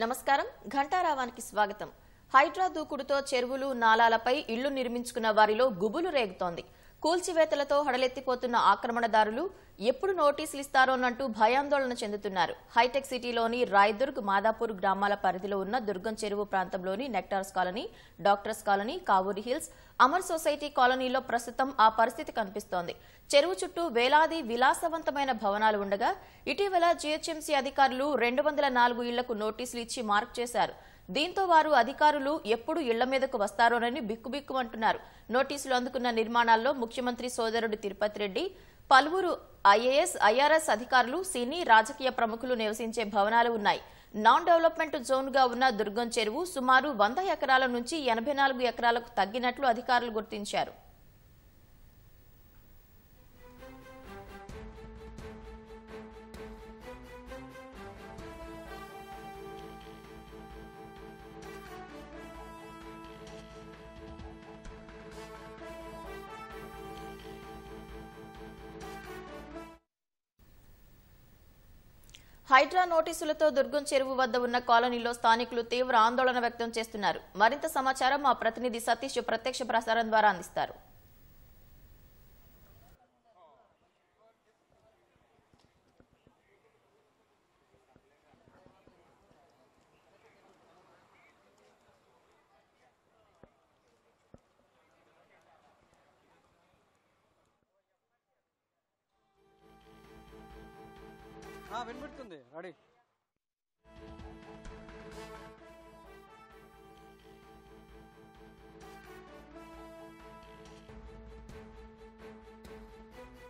నమస్కారం ఘంటారావానికి స్వాగతం. హైడ్రా దూకుడుతో చెరువులు నాలాలపై ఇళ్లు నిర్మించుకున్న వారిలో గుబులు రేగుతోంది. కూల్చివేతలతో హడలెత్తిపోతున్న ఆక్రమణదారులు ఎప్పుడు నోటీసులు ఇస్తారోనంటూ భయాందోళన చెందుతున్నారు. హైటెక్ సిటీలోని రాయదుర్గ్, మాదాపూర్ గ్రామాల పరిధిలో ఉన్న దుర్గం చెరువు ప్రాంతంలోని nectars colony, doctors colony, Kavuri hills, Amar society కాలనీలో ప్రస్తుతం ఆ పరిస్థితి కనిపిస్తోంది. చెరువు చుట్టూ వేలాది విలాసవంతమైన భవనాలు ఉండగా ఇటీవల జీహెచ్ఎంసీ అధికారులు 204 ఇళ్లకు నోటీసులు ఇచ్చి మార్క్ చేశారు. దీంతో వారు అధికారులు ఎప్పుడు ఇళ్ల మీదకు వస్తారోనని బిక్కుబిక్కుమంటున్నారు. నోటీసులు అందుకున్న నిర్మాణాల్లో ముఖ్యమంత్రి సోదరుడు తిరుపతి రెడ్డి, పలువురు ఐఏఎస్, ఐఆర్ఎస్ అధికారులు, సినీ రాజకీయ ప్రముఖులు నివసించే భవనాలు ఉన్నాయి. నాన్ డెవలప్మెంట్ జోన్ గా ఉన్న దుర్గం చెరువు సుమారు 100 ఎకరాల నుంచి 84 ఎకరాలకు తగ్గినట్లు అధికారులు గుర్తించారు. హైడ్రా నోటీసులతో దుర్గం చెరువు వద్ద ఉన్న కాలనీలో స్థానికులు తీవ్ర ఆందోళన వ్యక్తం చేస్తున్నారు. మరింత సమాచారం మా ప్రతినిధి సతీష్ ప్రత్యక్ష ప్రసారం ద్వారా అందిస్తారు. వినబడుతుంది రెడీ.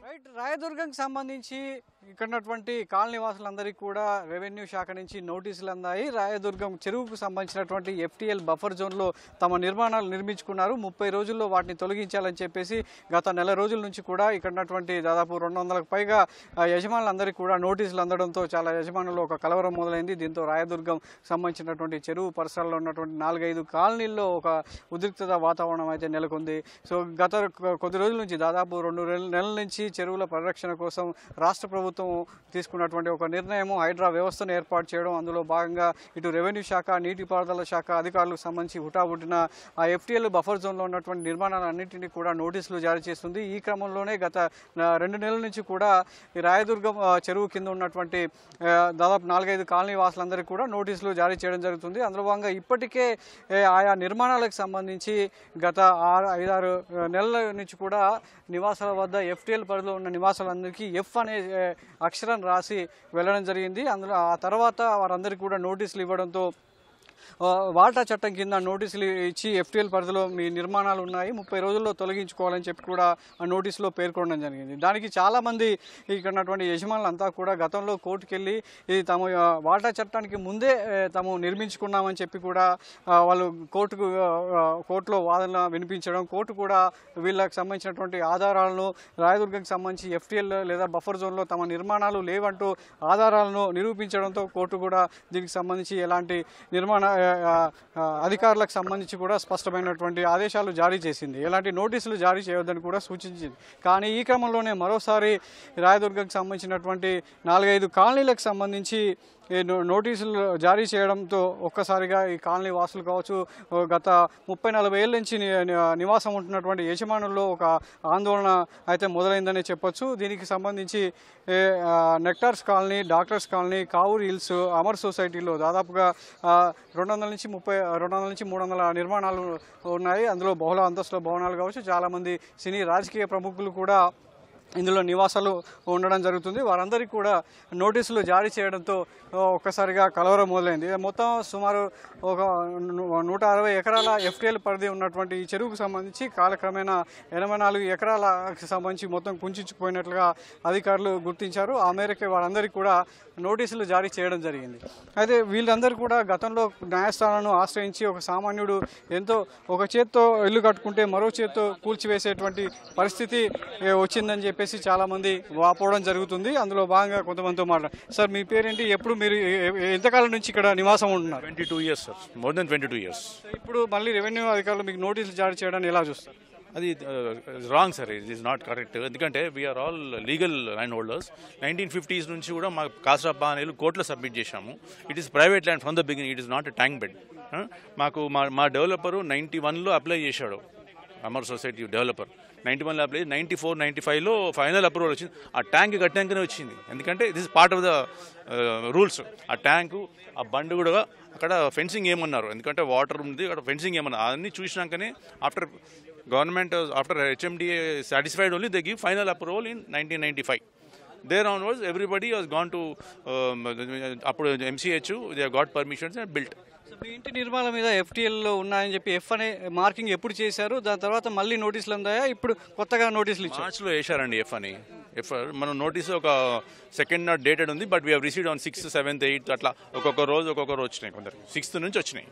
రైట్, రాయదుర్గంకి సంబంధించి ఇక్కడ ఉన్నటువంటి కాలనీ వాసులందరికీ కూడా రెవెన్యూ శాఖ నుంచి నోటీసులు అందాయి. రాయదుర్గం చెరువుకు సంబంధించినటువంటి FTL బఫర్ జోన్లో తమ నిర్మాణాలు నిర్మించుకున్నారు. 30 రోజుల్లో వాటిని తొలగించాలని చెప్పేసి గత నెల రోజుల నుంచి కూడా ఇక్కడ ఉన్నటువంటి దాదాపు 200కు పైగా యజమానులందరికీ కూడా నోటీసులు అందడంతో చాలా యజమానులు ఒక కలవరం మొదలైంది. దీంతో రాయదుర్గం సంబంధించినటువంటి చెరువు పరిసరాల్లో ఉన్నటువంటి 4-5 కాలనీల్లో ఒక ఉద్రిక్తత వాతావరణం అయితే నెలకొంది. సో గత కొద్ది రోజుల నుంచి దాదాపు 2 నెలల నుంచి చెరువుల పరిరక్షణ కోసం రాష్ట్ర ప్రభుత్వం తీసుకున్నటువంటి ఒక నిర్ణయం హైడ్రా వ్యవస్థను ఏర్పాటు చేయడం. అందులో భాగంగా ఇటు రెవెన్యూ శాఖ, నీటిపారుదల శాఖ అధికారులకు సంబంధించి హుటాహుటిన ఆ FTL బఫర్ జోన్లో ఉన్నటువంటి నిర్మాణాలన్నింటినీ కూడా నోటీసులు జారీ చేస్తుంది. ఈ క్రమంలోనే గత 2 నెలల నుంచి కూడా ఈ రాయదుర్గం చెరువు కింద ఉన్నటువంటి దాదాపు 4-5 కాలనీ వాసులందరికీ కూడా నోటీసులు జారీ చేయడం జరుగుతుంది. అందులో భాగంగా ఇప్పటికే ఆయా నిర్మాణాలకు సంబంధించి గత 5-6 నెలల నుంచి కూడా నివాసాల వద్ద FTL పరిధిలో ఉన్న నివాసాలందరికీ F అనే అక్షరం రాసి వెళ్ళడం జరిగింది. అందులో ఆ తర్వాత వారందరికీ కూడా నోటీసులు ఇవ్వడంతో వాటా చట్టం కింద నోటీసులు ఇచ్చి FTL పరిధిలో మీ నిర్మాణాలు ఉన్నాయి, 30 రోజుల్లో తొలగించుకోవాలని చెప్పి కూడా ఆ నోటీసులో పేర్కొనడం జరిగింది. దానికి చాలామంది ఇక్కడ ఉన్నటువంటి యజమానులంతా కూడా గతంలో కోర్టుకెళ్ళి ఇది తమ వాటా చట్టానికి ముందే తాము నిర్మించుకున్నామని చెప్పి కూడా వాళ్ళు కోర్టులో వాదన వినిపించడం, కోర్టు కూడా వీళ్ళకి సంబంధించినటువంటి ఆధారాలను రాయదుర్గంకి సంబంధించి FTL లేదా బఫర్ జోన్లో తమ నిర్మాణాలు లేవంటూ ఆధారాలను నిరూపించడంతో కోర్టు కూడా దీనికి సంబంధించి ఎలాంటి నిర్మాణ అధికారులకు సంబంధించి కూడా స్పష్టమైనటువంటి ఆదేశాలు జారీ చేసింది. ఎలాంటి నోటీసులు జారీ చేయవద్దని కూడా సూచించింది. కానీ ఈ క్రమంలోనే మరోసారి రాయదుర్గంకి సంబంధించినటువంటి 4-5 కాలనీలకు సంబంధించి నోటీసులు జారీ చేయడంతో ఒక్కసారిగా ఈ కాలనీ వాసులు కావచ్చు, గత 30-40 ఏళ్ళ నుంచి నివాసం ఉంటున్నటువంటి యజమానుల్లో ఒక ఆందోళన అయితే మొదలైందని చెప్పొచ్చు. దీనికి సంబంధించి nectars colony, doctors colony, Kavuri hills, Amar సొసైటీలో దాదాపుగా 200 నుంచి 300 నిర్మాణాలు ఉన్నాయి. అందులో బహుళ అంతస్తుల భవనాలు కావచ్చు, చాలామంది సినీ రాజకీయ ప్రముఖులు కూడా ఇందులో నివాసాలు ఉండడం జరుగుతుంది. వారందరికీ కూడా నోటీసులు జారీ చేయడంతో ఒక్కసారిగా కలవరం మొదలైంది. మొత్తం సుమారు ఒక 160 ఎకరాల FTL పరిధి ఉన్నటువంటి ఈ చెరువుకు సంబంధించి కాలక్రమేణా 84 ఎకరాలకు సంబంధించి మొత్తం కుంచుకుపోయినట్లుగా అధికారులు గుర్తించారు. ఆ మేరకు వారందరికీ కూడా నోటీసులు జారీ చేయడం జరిగింది. అయితే వీళ్ళందరూ కూడా గతంలో న్యాయస్థానాలను ఆశ్రయించి ఒక సామాన్యుడు ఎంతో ఒక చేత్తో ఇల్లు కట్టుకుంటే మరో చేత్తో కూల్చివేసేటువంటి పరిస్థితి వచ్చిందని చెప్పేసి చాలామంది వాపోవడం జరుగుతుంది. అందులో భాగంగా కొంతమందితో మాట్లాడారు. సార్, మీ పేరేంటి, ఎప్పుడు మీరు ఎంతకాలం నుంచి ఇక్కడ నివాసం ఉంటున్నారు? 22 years, sir. More than 22 years. ఇప్పుడు మళ్ళీ రెవెన్యూ అధికారులు మీకు నోటీసులు జారీ చేయడాన్ని ఎలా చూస్తారు? అది wrong sir, it is not correct. ఎందుకంటే we're all legal land holders. 1950s నుంచి కూడా మా కాసరప్ప అనేది కోర్టులో సబ్మిట్ చేశాము. It is private land from the beginning, it is not a tank bed. మాకు మా డెవలపరు 91లో అప్లై చేశాడు, అమర్ సొసైటీ డెవలపర్ 91లో అప్లై, 94, 95లో ఫైనల్ అప్రూవల్ వచ్చింది. ఆ ట్యాంక్ కట్టాకనే వచ్చింది, ఎందుకంటే this part of the rules. ఆ ట్యాంకు, ఆ బండి కూడా అక్కడ ఫెన్సింగ్ ఏమన్నారు, ఎందుకంటే వాటర్ ఉంది అక్కడ, ఫెన్సింగ్ ఏమన్నారు అన్నీ చూసినాకనే after government, after HMDA satisfied only they give final approval in 1995. There onwards everybody has gone to అప్పుడు MCH, they have got permissions and built. మీ ఇంటి నిర్మాణం మీద FTLలో ఉన్నాయని చెప్పి F అనే మార్కింగ్ ఎప్పుడు చేశారు, దాని తర్వాత మళ్ళీ నోటీసులు అందాయా, ఇప్పుడు కొత్తగా నోటీసులు ఇచ్చారు? మార్చ్లో వేశారండి F అని. మనం నోటీసు ఒక సెకండ్ నాట్ డేటెడ్ ఉంది, but we're received on 6th, 7th, 8th అట్లా ఒక్కొక్క రోజు వచ్చినాయి, కొందరికి 6th నుంచి వచ్చినాయి.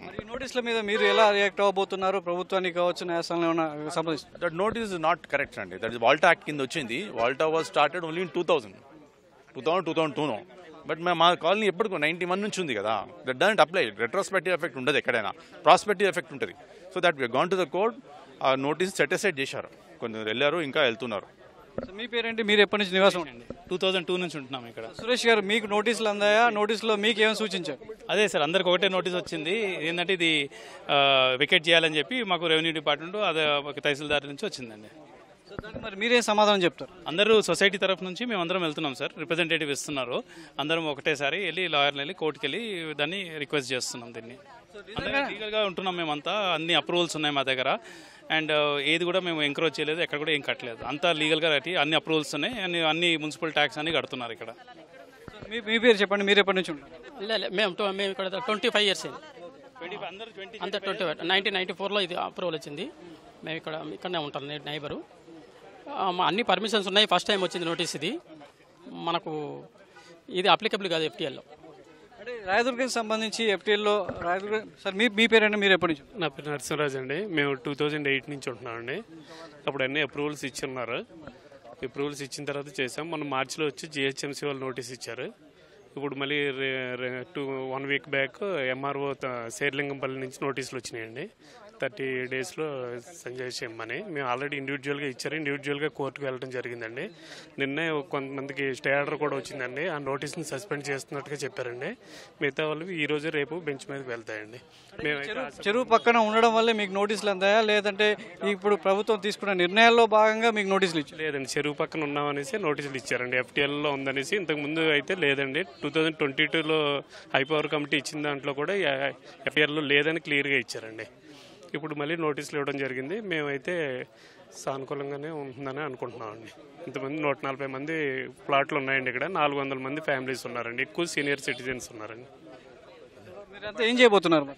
మరి నోటీసుల మీద మీరు ఎలా రియాక్ట్ అవ్వబోతున్నారు? ప్రభుత్వానికి కావచ్చు, న్యాయస్థానంలో సంబంధించి that notice is not correct అండి. దట్ ఇస్ వాల్టా యాక్ట్ కింద వచ్చింది. WALTA was started only in 2002. But మా కాలనీ ఎప్పుడు 91 నుంచి ఉంది కదా, that doesn't apply. Retrospective effect ఉండదు ఎక్కడైనా, ప్రాస్పెక్టివ్ ఎఫెక్ట్ ఉంటుంది. So that we gone to the court, ఆ నోటీస్ సెటిసైడ్ చేశారు, కొందరు వెళ్ళారు, ఇంకా వెళ్తున్నారు. మీ పేరేంటి, మీరు ఎప్పటి నుంచి నివాసం? 2002 నుంచి ఉంటున్నాం ఇక్కడ. సురేష్ గారు, మీకు నోటీసులు అందాయా? నోటీసులో మీకు ఏమైనా సూచించారు? అదే సార్, అందరికి ఒకటే నోటీస్ వచ్చింది, ఏంటంటే ఇది వికెట్ చేయాలని చెప్పి మాకు రెవెన్యూ డిపార్ట్మెంట్, అదే ఒక తహసీల్దార్ నుంచి వచ్చిందండి. మరి మీరేం సమాధానం చెప్తారు? అందరూ సొసైటీ తరఫు నుంచి మేము అందరం వెళ్తున్నాం సార్, రిప్రజెంటేటివ్ ఇస్తున్నారు. అందరం ఒకటేసారి వెళ్ళి లాయర్ని వెళ్ళి కోర్టుకి వెళ్ళి దాన్ని రిక్వెస్ట్ చేస్తున్నాం. దీన్ని లీగల్గా ఉంటున్నాం మేమంతా, అన్ని అప్రూవల్స్ ఉన్నాయి మా దగ్గర. అండ్ ఏది కూడా మేము ఎంకరేజ్ చేయలేదు, ఎక్కడ కూడా ఏం కట్టలేదు, అంతా లీగల్గా కట్టి అన్ని అప్రూవల్స్ ఉన్నాయి, అన్ని మున్సిపల్ ట్యాక్స్ అన్ని కడుతున్నారు ఇక్కడ. మీ పేరు చెప్పండి, మీరు ఎప్పటి నుంచి ఉంటారు? లేదు, మేము ఇక్కడ 25 years అయింది. అంతా 1994లో ఇది అప్రూవల్ వచ్చింది. మేము ఇక్కడనే ఉంటాం, నైబరు. అన్ని పర్మిషన్స్ ఉన్నాయి. ఫస్ట్ టైం వచ్చింది నోటీస్. ఇది మనకు ఇది అప్లికబుల్ కాదు FTLలో. అంటే రాయదుర్గం సంబంధించి FTLలో రాయదుర్గం సార్, మీ పేరేంటి, మీరు ఎప్పటి నుంచి? నా పేరు నరసింహరాజు అండి. మేము 2008 నుంచి ఉంటున్నామండి. అప్పుడు అన్ని అప్రూవల్స్ ఇచ్చున్నారు. అప్రూవల్స్ ఇచ్చిన తర్వాత చేసాం. మనం మార్చిలో వచ్చి GHMC వాళ్ళు నోటీస్ ఇచ్చారు. ఇప్పుడు మళ్ళీ 1 week బ్యాక్ MRO శేర్లింగంపల్లి నుంచి నోటీసులు వచ్చినాయండి. 30 daysలో సంజయ్ చెమ్మని. మేము ఆల్రెడీ ఇండివిజువల్గా ఇచ్చారు, ఇండివిజువల్గా కోర్టుకు వెళ్ళడం జరిగిందండి. నిన్నే కొంతమందికి స్టే ఆర్డర్ కూడా వచ్చిందండి. ఆ నోటీస్ని సస్పెండ్ చేస్తున్నట్టుగా చెప్పారండి. మిగతా వాళ్ళు ఈ రోజు రేపు బెంచ్ మీదకి వెళ్తాయండి. చెరువు పక్కన ఉండడం వల్లే మీకు నోటీసులు అందాయా, లేదంటే ఇప్పుడు ప్రభుత్వం తీసుకున్న నిర్ణయాల్లో భాగంగా మీకు నోటీసులు ఇచ్చారు? లేదండి, చెరువు పక్కన ఉన్నామనేసి నోటీసులు ఇచ్చారండి. FTLలో ఉందనేసి. ఇంతకుముందు అయితే లేదండి. 2022లో హై పవర్ కమిటీ ఇచ్చిన దాంట్లో కూడా FTLలో లేదని క్లియర్గా ఇచ్చారండి. ఇప్పుడు మళ్ళీ నోటీసులు ఇవ్వడం జరిగింది. మేమైతే సానుకూలంగానే ఉంటుందని అనుకుంటున్నామండి. ఇంతమంది 140 మంది ప్లాట్లు ఉన్నాయండి ఇక్కడ. 400 మంది ఫ్యామిలీస్ ఉన్నారండి. ఎక్కువ సీనియర్ సిటిజన్స్ ఉన్నారండి. మీరంతా ఏం చేయబోతున్నారు?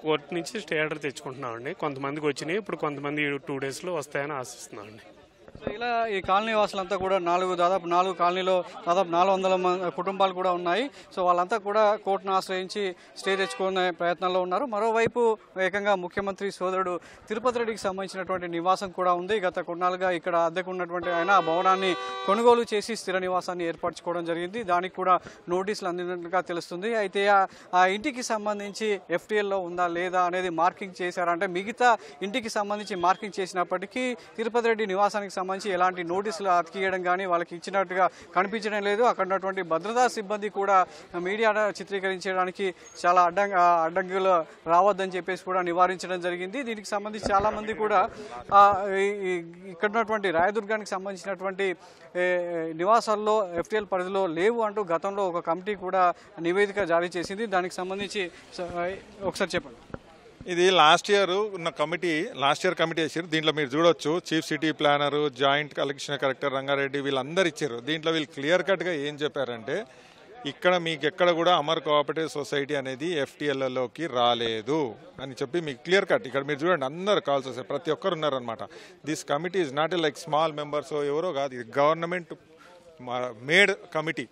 కోర్టు నుంచి స్టే ఆర్డర్ తెచ్చుకుంటున్నామండి. కొంతమందికి వచ్చినాయి, ఇప్పుడు కొంతమంది 2 daysలో వస్తాయని ఆశిస్తున్నామండి. ఇలా ఈ కాలనీ వాసులంతా కూడా దాదాపు 4 కాలనీలో దాదాపు 400 కుటుంబాలు కూడా ఉన్నాయి. సో వాళ్ళంతా కూడా కోర్టును ఆశ్రయించి స్టే తెచ్చుకునే ప్రయత్నంలో ఉన్నారు. మరోవైపు ఏకంగా ముఖ్యమంత్రి సోదరుడు తిరుపతి రెడ్డికి సంబంధించినటువంటి నివాసం కూడా ఉంది. గత కొన్నాళ్ళుగా ఇక్కడ అద్దెకు ఉన్నటువంటి ఆయన ఆ భవనాన్ని కొనుగోలు చేసి స్థిర నివాసాన్ని ఏర్పరచుకోవడం జరిగింది. దానికి కూడా నోటీసులు అందినట్టుగా తెలుస్తుంది. అయితే ఆ ఇంటికి సంబంధించి FTLలో ఉందా లేదా అనేది మార్కింగ్ చేశారంటే, మిగతా ఇంటికి సంబంధించి మార్కింగ్ చేసినప్పటికీ తిరుపతి రెడ్డి నివాసానికి సంబంధించి ఎలాంటి నోటీసులు అతికియడం కానీ వాళ్ళకి ఇచ్చినట్టుగా కనిపించడం లేదు. అక్కడ ఉన్నటువంటి భద్రతా సిబ్బంది కూడా మీడియా చిత్రీకరించడానికి చాలా అడ్డంకులు రావద్దని చెప్పేసి కూడా నివారించడం జరిగింది. దీనికి సంబంధించి చాలామంది కూడా ఇక్కడ ఉన్నటువంటి రాయదుర్గానికి సంబంధించినటువంటి నివాసాల్లో FTL పరిధిలో లేవు అంటూ గతంలో ఒక కమిటీ కూడా నివేదిక జారీ చేసింది. దానికి సంబంధించి ఒకసారి చెప్పండి. ఇది లాస్ట్ ఇయర్ కమిటీ వేసారు. దీంట్లో మీరు చూడొచ్చు, chief city planner, joint collection collector Rangareddy వీళ్ళందరూ ఇచ్చారు. దీంట్లో వీళ్ళు క్లియర్ కట్గా ఏం చెప్పారంటే, ఇక్కడ మీకు ఎక్కడ కూడా అమర్ కోఆపరేటివ్ సొసైటీ అనేది FTLలోకి రాలేదు అని చెప్పి మీకు క్లియర్ కట్. ఇక్కడ మీరు చూడండి, అందరు కాల్స్ వస్తాయి, ప్రతి ఒక్కరు ఉన్నారనమాట. This committee is not like small members ఎవరో కాదు, ఇది గవర్నమెంట్ మేడ్ కమిటీ.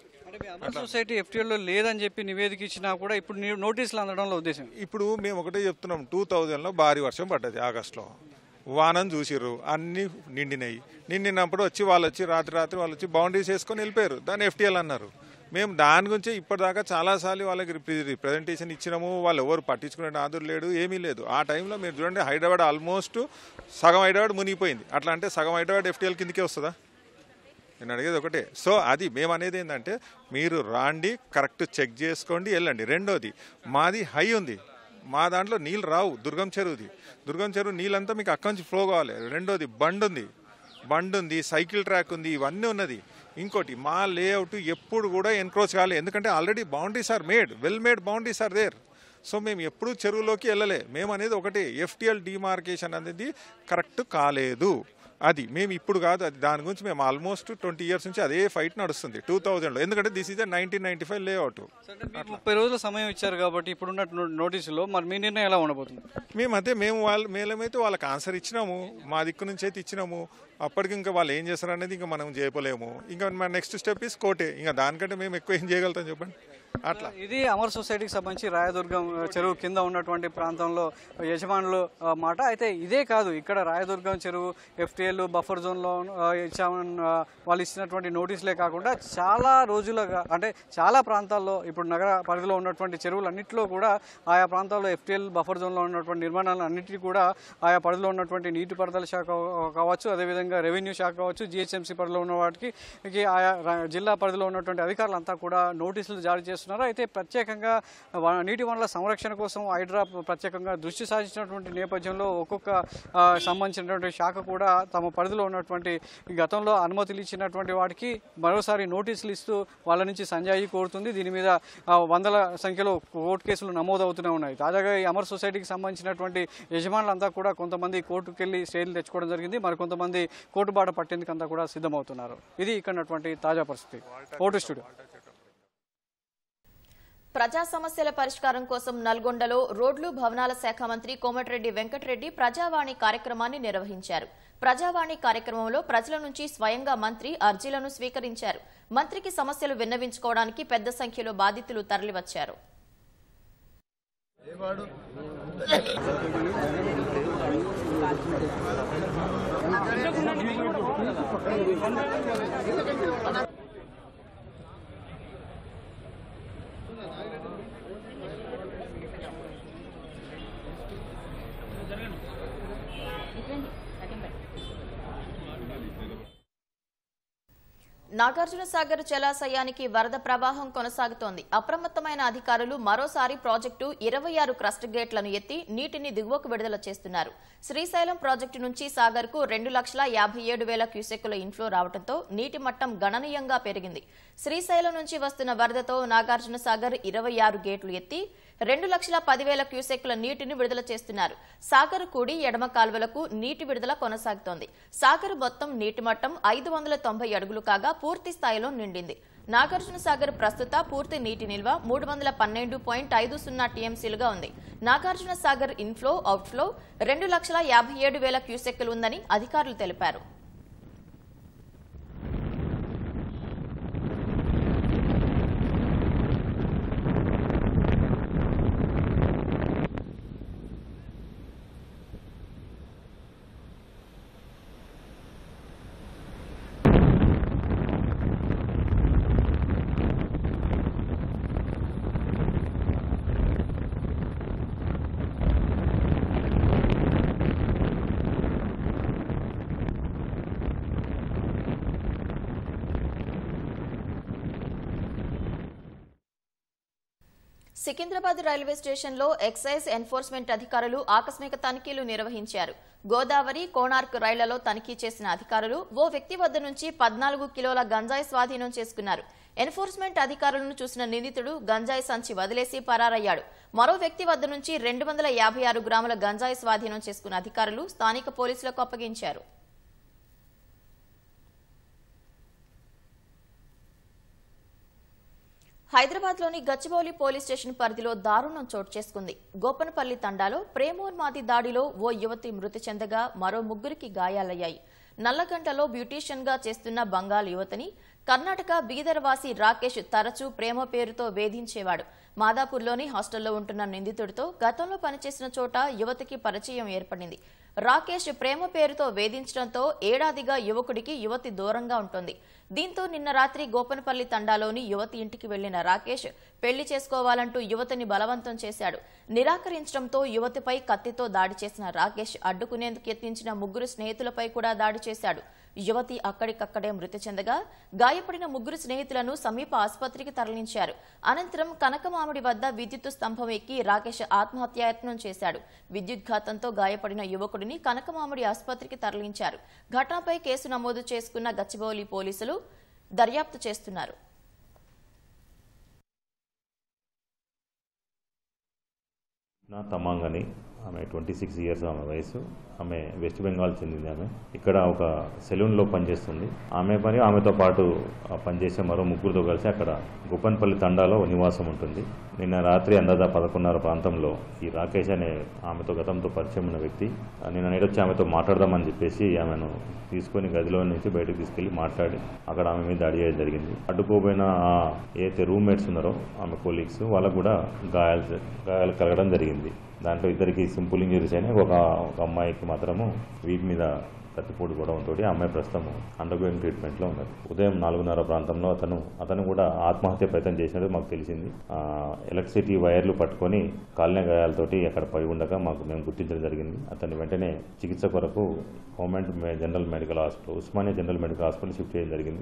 సొసైటీ FTLలో లేదని చెప్పి నివేదిక ఇచ్చినా కూడా ఇప్పుడు నోటీసులు అందడంలో ఉద్దేశం. ఇప్పుడు మేము ఒకటే చెప్తున్నాం, 2000లో భారీ వర్షం పడ్డది ఆగస్టులో. వానని చూసిర్రు, అన్ని నిండినాయి. నిండినప్పుడు వాళ్ళు వచ్చి రాత్రి వాళ్ళు వచ్చి బౌండరీస్ వేసుకొని వెళ్ళిపోయారు. దాన్ని FTL అన్నారు. మేము దాని గురించి ఇప్పటిదాకా చాలాసార్లు వాళ్ళకి రిప్రజెంటేషన్ ఇచ్చినాము. వాళ్ళు ఎవరు పట్టించుకునే నాదురు లేడు, ఏమీ లేదు. ఆ టైంలో మీరు చూడండి, హైదరాబాద్ ఆల్మోస్ట్ సగం హైదరాబాద్ మునిగిపోయింది. అట్లా అంటే సగం హైదరాబాద్ FTL కిందకే వస్తుందా? నేను అడిగేది ఒకటే. సో అది మేము అనేది ఏంటంటే, మీరు రాండి, కరెక్ట్ చెక్ చేసుకోండి, వెళ్ళండి. రెండోది, మాది హై ఉంది, మా దాంట్లో నీళ్ళు రావు. దుర్గం చెరువు నీళ్ళంతా మీకు అక్కడి నుంచి ఫ్లో కావాలి. రెండోది, బండ్ ఉంది, సైకిల్ ట్రాక్ ఉంది, ఇవన్నీ ఉన్నది. ఇంకోటి, మా లేఅవుట్ ఎప్పుడు కూడా ఎన్క్రోచ్ కాలేదు. ఎందుకంటే already boundaries are made, well made boundaries are there. So మేము ఎప్పుడూ చెరువులోకి వెళ్ళలే. మేము అనేది ఒకటే, FTL డిమార్కేషన్ అనేది కరెక్ట్ కాలేదు. అది మేము ఇప్పుడు కాదు, అది దాని గురించి మేము ఆల్మోస్ట్ 20 years నుంచి అదే ఫైట్ నడుస్తుంది 2000లో. ఎందుకంటే దిస్ ఈజ్ 1995 లేఅవుట్. 30 రోజుల సమయం ఇచ్చారు కాబట్టి ఇప్పుడున్న నోటీసులో మరి మీ నిర్ణయం ఎలా ఉండబోతుంది? మేమైతే వాళ్ళకి ఆన్సర్ ఇచ్చినాము, మా దిక్కు నుంచి అయితే ఇచ్చినాము. అప్పటికి ఇంకా వాళ్ళు ఏం చేస్తారు అనేది ఇంకా మనం చేయలేము. ఇంకా మన నెక్స్ట్ స్టెప్ ఇస్ కోర్టే. ఇంకా దానికంటే మేము ఎక్కువ ఏం చేయగలుగుతాం చెప్పండి. అట్లా ఇది అమర్ సొసైటీకి సంబంధించి రాయదుర్గం చెరువు కింద ఉన్నటువంటి ప్రాంతంలో యజమానులు మాట. అయితే ఇదే కాదు, ఇక్కడ రాయదుర్గం చెరువు FTL బఫర్ జోన్లో ఇచ్చామని వాళ్ళు ఇచ్చినటువంటి నోటీసులే కాకుండా చాలా రోజులుగా, అంటే చాలా ప్రాంతాల్లో ఇప్పుడు నగర పరిధిలో ఉన్నటువంటి చెరువులన్నింటిలో కూడా ఆయా ప్రాంతాల్లో FTL బఫర్ జోన్లో ఉన్నటువంటి నిర్మాణాలు అన్నింటినీ కూడా ఆయా పరిధిలో ఉన్నటువంటి నీటిపారుదల శాఖ కావచ్చు, అదేవిధంగా రెవెన్యూ శాఖ కావచ్చు, GHMC పరిధిలో ఉన్న వాటికి ఆయా జిల్లా పరిధిలో ఉన్నటువంటి అధికారులంతా కూడా నోటీసులు జారీ చేస్తున్నారు. అయితే ప్రత్యేకంగా నీటి వనరుల సంరక్షణ కోసం హైడ్రా ప్రత్యేకంగా దృష్టి సాధించినటువంటి నేపథ్యంలో ఒక్కొక్క సంబంధించినటువంటి శాఖ కూడా తమ పరిధిలో ఉన్నటువంటి గతంలో అనుమతులు ఇచ్చినటువంటి వాటికి మరోసారి నోటీసులు ఇస్తూ వాళ్ళ నుంచి సంజాయి కోరుతుంది. దీని మీద వందల సంఖ్యలో కోర్టు కేసులు నమోదవుతూనే ఉన్నాయి. తాజాగా ఈ అమర్ సొసైటీకి సంబంధించినటువంటి యజమానులంతా కూడా కొంతమంది కోర్టుకు వెళ్ళి స్టేలు తెచ్చుకోవడం జరిగింది, మరికొంతమంది కోర్టు బాట పట్టేందుకంతా కూడా సిద్ధమవుతున్నారు. ఇది ఇక్కడ తాజా పరిస్థితి. Vote studio. ప్రజా సమస్యల పరిష్కారం కోసం నల్గొండలో రోడ్లు భవనాల శాఖ మంత్రి కోమటిరెడ్డి వెంకటరెడ్డి ప్రజావాణి కార్యక్రమాన్ని నిర్వహించారు. ప్రజావాణి కార్యక్రమంలో ప్రజల నుంచి స్వయంగా మంత్రి అర్జీలను స్వీకరించారు. మంత్రికి సమస్యలు విన్నవించుకోవడానికి పెద్ద సంఖ్యలో బాధితులు తరలివచ్చారు. నాగార్జున సాగర్ జలాశయానికి వరద ప్రవాహం కొనసాగుతోంది. అప్రమత్తమైన అధికారులు మరోసారి ప్రాజెక్టు 26 క్రస్ట్ గేట్లను ఎత్తి నీటిని దిగువకు విడుదల చేస్తున్నారు. శ్రీశైలం ప్రాజెక్టు నుంచి సాగర్ కు 2,57,000 క్యూసెక్కుల ఇన్ఫ్లో రావడంతో నీటి మట్టం గణనీయంగా పెరిగింది. శ్రీశైలం నుంచి వస్తున్న వరదతో నాగార్జున సాగర్ 26 గేట్లు ఎత్తి 2,10,000 క్యూసెక్కుల నీటిని విడుదల చేస్తున్నారు. సాగర్ కుడి ఎడమ కాల్వలకు నీటి విడుదల కొనసాగుతోంది. సాగర్ మొత్తం నీటి మట్టం 590 అడుగులు కాగా పూర్తి స్థాయిలో నిండింది. నాగార్జున సాగర్ ప్రస్తుత పూర్తి నీటి నిల్వ 312.50 టీఎంసీలుగా ఉంది. నాగార్జున సాగర్ ఇన్ఫ్లో అవుట్ఫ్లో 2,57,000 క్యూసెక్కులు ఉందని అధికారులు తెలిపారు. సికింద్రాబాద్ రైల్వే స్టేషన్లో ఎక్సైజ్ ఎన్ఫోర్స్మెంట్ అధికారులు ఆకస్మిక తనిఖీలు నిర్వహించారు. గోదావరి, కోణార్క్ రైళ్లలో తనిఖీ చేసిన అధికారులు ఓ వ్యక్తి వద్ద నుంచి 14 కిలోల గంజాయి స్వాధీనం చేసుకున్నారు. ఎన్ఫోర్స్మెంట్ అధికారులను చూసిన నిందితుడు గంజాయి సంచి వదిలేసి పరారయ్యాడు. మరో వ్యక్తి వద్ద నుంచి 256 గ్రాముల గంజాయి స్వాధీనం చేసుకున్న అధికారులు స్థానిక పోలీసులకు అప్పగించారు. హైదరాబాద్లోని గచ్చిబౌలి పోలీస్ స్టేషన్ పరిధిలో దారుణం చోటు చేసుకుంది. గోపనపల్లి తండాలో ప్రేమోన్మాది దాడిలో ఓ యువతి మృతి చెందగా మరో 3కి గాయాలయ్యాయి. నల్లగంటలో బ్యూటీషియన్గా చేస్తున్న బంగాల్ యువతిని కర్ణాటక బీదర్వాసి రాకేష్ తరచూ ప్రేమ పేరుతో వేధించేవాడు. మాదాపూర్లోని హాస్టల్లో ఉంటున్న నిందితుడితో గతంలో పనిచేసిన చోట యువతికి పరిచయం ఏర్పడింది. రాకేష్ ప్రేమ పేరుతో వేధించడంతో ఏడాదిగా యువకుడికి యువతి దూరంగా ఉంటుంది. దీంతో నిన్న రాత్రి గోపనపల్లి తండాలోని యువతి ఇంటికి వెళ్లిన రాకేష్ పెళ్లి చేసుకోవాలంటూ యువతిని బలవంతం చేశాడు. నిరాకరించడంతో యువతిపై కత్తితో దాడి చేసిన రాకేష్ అడ్డుకునేందుకు యత్నించిన ముగ్గురు స్నేహితులపై కూడా దాడి చేశాడు. యువతి అక్కడికక్కడే మృతి చెందగా గాయపడిన ముగ్గురు స్నేహితులను సమీప ఆసుపత్రికి తరలించారు. అనంతరం కనకమామిడి వద్ద విద్యుత్ స్తంభం ఎక్కి రాకేష్ ఆత్మహత్యాయత్నం చేశాడు. విద్యుద్ఘాతంతో గాయపడిన యువకుడిని కనకమామిడి ఆసుపత్రికి తరలించారు. ఘటనపై కేసు నమోదు చేసుకున్న గచ్చిబౌలి పోలీసులు దర్యాప్తు చేస్తున్నారు. నా తమాంగని ఆమె 26 ఇయర్స్ ఆమె వయసు. ఆమె వెస్ట్ బెంగాల్ చెందింది. ఆమె ఇక్కడ ఒక సెలూన్లో పనిచేస్తుంది. ఆమె పని ఆమెతో పాటు పనిచేసే మరో ముగ్గురుతో కలిసి అక్కడ గోపన్పల్లి తండాలో నివాసం ఉంటుంది. నిన్న రాత్రి అందాజ 11:30 ప్రాంతంలో ఈ రాకేష్ అనే ఆమెతో గతంతో పరిచయం ఉన్న వ్యక్తి నిన్న నైట్ వచ్చి ఆమెతో మాట్లాడదామని చెప్పేసి ఆమెను తీసుకొని గదిలో నుంచి బయటకు తీసుకెళ్లి మాట్లాడి అక్కడ ఆమె మీద దాడి చేయడం జరిగింది. అడ్డుకోబోయిన ఏదైతే రూమ్మేట్స్ ఉన్నారో ఆమె కొలీగ్స్ వాళ్ళకు కూడా గాయాలు కలగడం జరిగింది. దాంట్లో ఇద్దరికి సింపుల్ ఇంజరీస్ అయినా ఒక అమ్మాయికి మాత్రము వీప్ మీద కత్తిపోటు గొడవతో అమ్మాయి ప్రస్తుతం అండర్గోయింగ్ ట్రీట్మెంట్లో ఉన్నారు. ఉదయం 4:30 ప్రాంతంలో అతను కూడా ఆత్మహత్య ప్రయత్నం చేసినట్టు మాకు తెలిసింది. ఎలక్ట్రిసిటీ వైర్లు పట్టుకొని కాలిన గాయాలతోటి అక్కడ పడి ఉండగా మేము గుర్తించడం జరిగింది. అతన్ని వెంటనే చికిత్స కొరకు government general medical hospital Osmania general medical hospital shift చేయడం జరిగింది.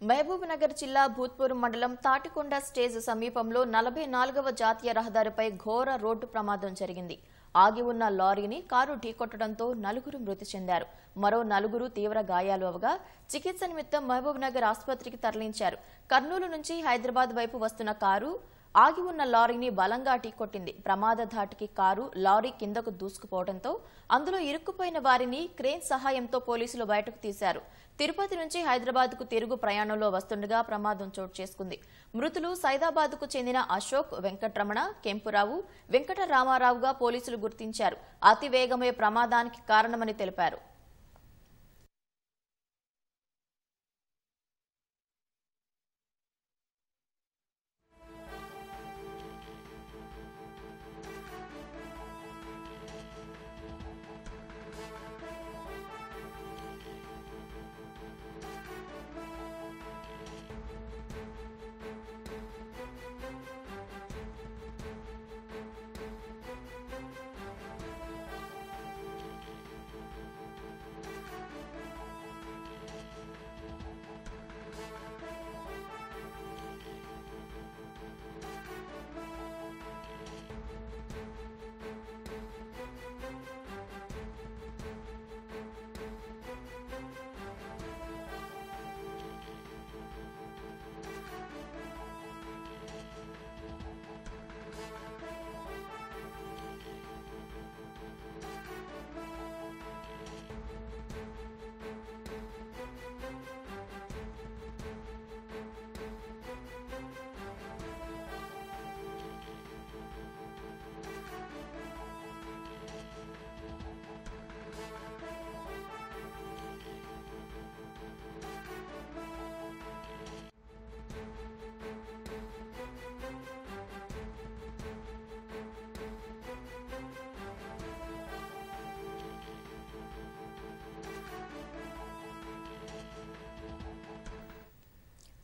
మహబూబ్ నగర్ జిల్లా భూత్పూర్ మండలం తాటికొండ స్టేజ్ సమీపంలో 44వ జాతీయ రహదారిపై ఘోర రోడ్డు ప్రమాదం జరిగింది. ఆగి ఉన్న లారీని కారు ఢీకొట్టడంతో 4 మృతి చెందారు. మరో 4 తీవ్ర గాయాలు అవగా చికిత్స నిమిత్తం మహబూబ్ నగర్ ఆసుపత్రికి తరలించారు. కర్నూలు నుంచి హైదరాబాద్ వైపు వస్తున్న కారు ఆగి ఉన్న లారీని బలంగా ఢీకొట్టింది. ప్రమాద ధాటికి కారు లారీ కిందకు దూసుకుపోవడంతో అందులో ఇరుక్కుపోయిన వారిని క్రేన్ సహాయంతో పోలీసులు బయటకు తీశారు. తిరుపతి నుంచి హైదరాబాద్కు తిరుగు ప్రయాణంలో వస్తుండగా ప్రమాదం చోటు చేసుకుంది. మృతులు సైదాబాద్కు చెందిన అశోక్, వెంకటరమణ, కెంపురావు, వెంకట రామారావుగా పోలీసులు గుర్తించారు. అతివేగమే ప్రమాదానికి కారణమని తెలిపారు.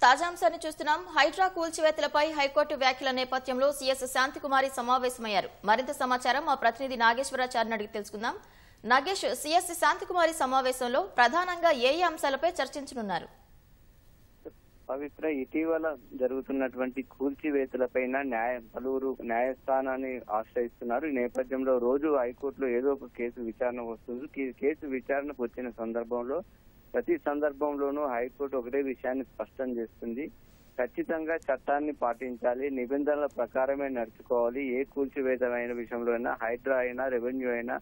తాజాంశాన్ని చూస్తున్నాం. హైడ్రా కూల్చివేతలపై హైకోర్టు వ్యాఖ్యల నేపథ్యంలో సీఎస్ శాంతికుమారి సమావేశమయ్యారు. మరింత సమాచారం మా ప్రతినిధి నాగేశ్వరాచార్యని అడిగి తెలుసుకుందాం. నాగేష్, సీఎస్ శాంతికుమారి సమావేశంలో ప్రధానంగా ఏ అంశాలపై చర్చించనున్నారు? పవిత్ర, ఇటీవల జరుగుతున్నటువంటి కూల్చివేతలపైన పలువురు న్యాయస్థానాన్ని ఆశ్రయిస్తున్నారు. ఈ నేపథ్యంలో రోజు హైకోర్టులో ఏదో ఒక కేసు విచారణ వస్తుంది. కేసు విచారణకు వచ్చిన సందర్భంలో ప్రతి సందర్భంలోనూ హైకోర్టు ఒకటే విషయాన్ని స్పష్టం చేస్తుంది. ఖచ్చితంగా చట్టాన్ని పాటించాలి, నిబంధనల ప్రకారమే నడుచుకోవాలి. ఏ కూల్చివేతమైన విషయంలో అయినా, హైడ్రా అయినా, రెవెన్యూ అయినా,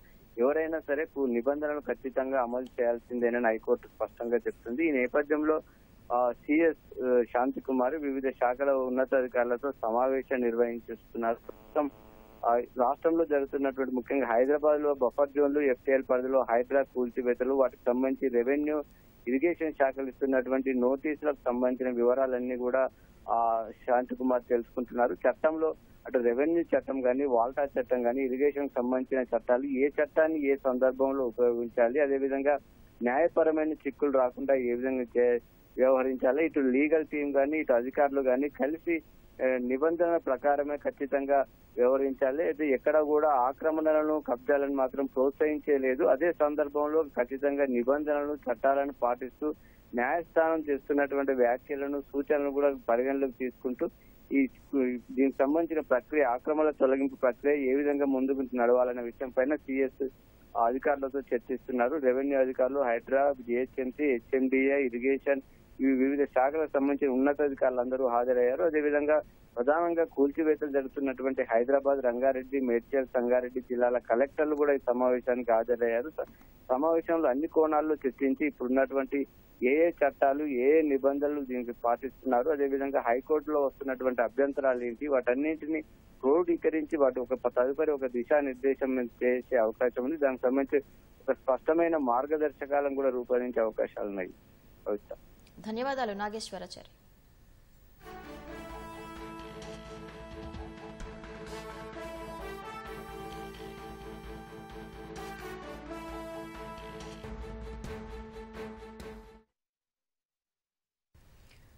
ఎవరైనా సరే నిబంధనలు ఖచ్చితంగా అమలు చేయాల్సిందేనని హైకోర్టు స్పష్టంగా చెప్తుంది. ఈ నేపథ్యంలో సిఎస్ శాంతికుమారి వివిధ శాఖల ఉన్నతాధికారులతో సమావేశం నిర్వహించుతున్నారు. ప్రస్తుతం రాష్ట్రంలో జరుగుతున్నటువంటి ముఖ్యంగా హైదరాబాద్ లో బఫర్ జోన్లు, ఎఫ్టీఎల్ పరిధిలో హైడ్రా కూల్చివేతలు, వాటికి సంబంధించి రెవెన్యూ, ఇరిగేషన్ శాఖలు ఇస్తున్నటువంటి నోటీసులకు సంబంధించిన వివరాలన్నీ కూడా శాంతికుమార్ తెలుసుకుంటున్నారు. చట్టంలో అటు రెవెన్యూ చట్టం కానీ, వాల్టా చట్టం కానీ, ఇరిగేషన్ సంబంధించిన చట్టాలు ఏ చట్టాన్ని ఏ సందర్భంలో ఉపయోగించాలి, అదేవిధంగా న్యాయపరమైన చిక్కులు రాకుండా ఏ విధంగా వ్యవహరించాలి. ఇటు లీగల్ టీం కానీ ఇటు అధికారులు కానీ కలిసి నిబంధనల ప్రకారమే ఖచ్చితంగా వ్యవహరించాలి. అయితే ఎక్కడ కూడా ఆక్రమణలను కబ్జాలను మాత్రం ప్రోత్సహించలేదు. అదే సందర్భంలో ఖచ్చితంగా నిబంధనలను చట్టాలను పాటిస్తూ న్యాయస్థానం చేస్తున్నటువంటి వ్యాఖ్యలను సూచనలను కూడా పరిగణలోకి తీసుకుంటూ దీనికి సంబంధించిన ప్రక్రియ ఆక్రమణల తొలగింపు ప్రక్రియ ఏ విధంగా ముందుకు నడవాలనే విషయం పైన సిఎస్ అధికారులతో చర్చిస్తున్నారు. రెవెన్యూ అధికారులు, హైదరాబాద్, జిహెచ్ఎంసీ, హెచ్ఎండిఏ, ఇరిగేషన్ వివిధ శాఖలకు సంబంధించిన ఉన్నతాధికారులందరూ హాజరయ్యారు. అదేవిధంగా ప్రధానంగా కూల్చివేతలు జరుగుతున్నటువంటి హైదరాబాద్, రంగారెడ్డి, మేడ్చల్, సంగారెడ్డి జిల్లాల కలెక్టర్లు కూడా ఈ సమావేశానికి హాజరయ్యారు. సమావేశంలో అన్ని కోణాల్లో చర్చించి ఇప్పుడున్నటువంటి ఏ చట్టాలు ఏ నిబంధనలు దీనికి పాటిస్తున్నారు, అదేవిధంగా హైకోర్టులో వస్తున్నటువంటి అభ్యంతరాలు ఏంటి, వాటన్నింటినీ క్రోడీకరించి వాటి తదుపరి ఒక దిశానిర్దేశం చేసే అవకాశం ఉంది. దానికి సంబంధించి ఒక స్పష్టమైన మార్గదర్శకాలను కూడా రూపొందించే అవకాశాలు ఉన్నాయి. ధన్యవాదాలు నాగేశ్వరాచారి.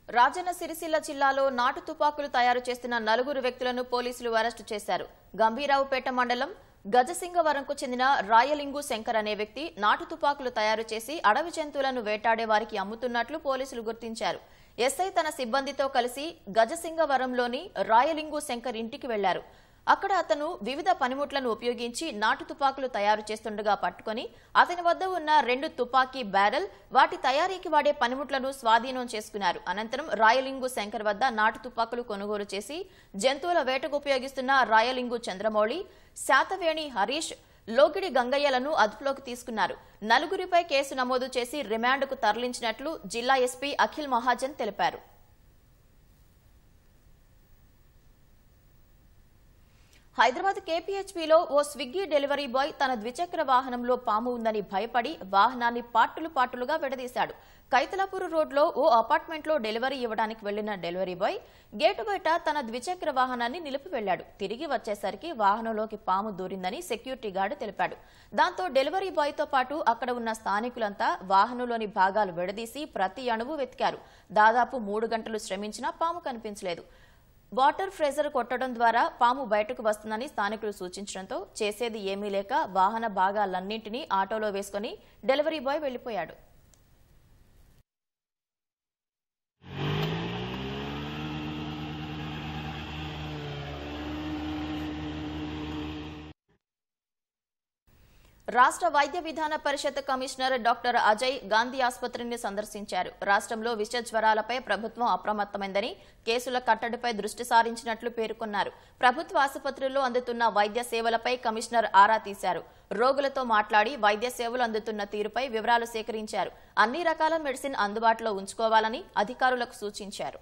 రాజన్న సిరిసిల్ల జిల్లాలో నాటు తుపాకులు తయారు చేస్తున్న 4 వ్యక్తులను పోలీసులు అరెస్టు చేశారు. గంభీరావుపేట మండలం గజసింగవరంకు చెందిన రాయలింగు శంకర్ అనే వ్యక్తి నాటు తుపాకులు తయారు చేసి అడవి జంతువులను వేటాడే వారికి అమ్ముతున్నట్లు పోలీసులు గుర్తించారు. ఎస్ఐ తన సిబ్బందితో కలిసి గజసింగవరంలోని రాయలింగు శంకర్ ఇంటికి వెళ్లారు. అక్కడ అతను వివిధ పనిముట్లను ఉపయోగించి నాటు తుపాకులు తయారు చేస్తుండగా పట్టుకుని అతని వద్ద ఉన్న 2 తుపాకీ బ్యారెల్, వాటి తయారీకి వాడే పనిముట్లను స్వాధీనం చేసుకున్నారు. అనంతరం రాయలింగు శంకర్ వద్ద నాటు తుపాకులు కొనుగోలు చేసి జంతువుల వేటకు ఉపయోగిస్తున్న రాయలింగు చంద్రమౌళి, శాతవేణి హరీష్, లోగిడి గంగయ్యలను అదుపులోకి తీసుకున్నారు. 4 కేసు నమోదు చేసి రిమాండ్కు తరలించినట్లు జిల్లా ఎస్పీ అఖిల్ మహాజన్ తెలిపారు. హైదరాబాద్ కేపీహెచ్పీలో ఓ స్విగ్గీ డెలివరీ బాయ్ తన ద్విచక్ర వాహనంలో పాము ఉందని భయపడి వాహనాన్ని పార్టులుగా విడదీశాడు. కైతలాపూర్ రోడ్లో ఓ అపార్ట్మెంట్లో డెలివరీ ఇవ్వడానికి వెళ్లిన డెలివరీ బాయ్ గేటు బయట తన ద్విచక్ర వాహనాన్ని నిలిపి వెళ్లాడు. తిరిగి వచ్చేసరికి వాహనంలోకి పాము దూరిందని సెక్యూరిటీ గార్డు తెలిపాడు. దాంతో డెలివరీ బాయ్తో పాటు అక్కడ ఉన్న స్థానికులంతా వాహనంలోని భాగాలు విడదీసి ప్రతి అణువు వెతికారు. దాదాపు 3 గంటలు శ్రమించినా పాము కనిపించలేదు. వాటర్ ఫ్రేజర్ కొట్టడం ద్వారా పాము బయటకు వస్తుందని స్థానికులు సూచించడంతో చేసేది ఏమీ లేక వాహన భాగాలన్నింటినీ ఆటోలో వేసుకుని డెలివరీ బాయ్ వెళ్లిపోయాడు. రాష్ట్ర వైద్య విధాన పరిషత్ కమిషనర్ డాక్టర్ అజయ్ గాంధీ ఆసుపత్రిని సందర్శించారు. రాష్ట్రంలో విష జ్వరాలపై ప్రభుత్వం అప్రమత్తమైందని, కేసుల కట్టడిపై దృష్టి సారించినట్లు పేర్కొన్నారు. ప్రభుత్వ ఆసుపత్రుల్లో అందుతున్న వైద్య సేవలపై కమిషనర్ ఆరా తీశారు. రోగులతో మాట్లాడి వైద్య సేవలు అందుతున్న తీరుపై వివరాలు సేకరించారు. అన్ని రకాల మెడిసిన్ అందుబాటులో ఉంచుకోవాలని అధికారులకు సూచించారు.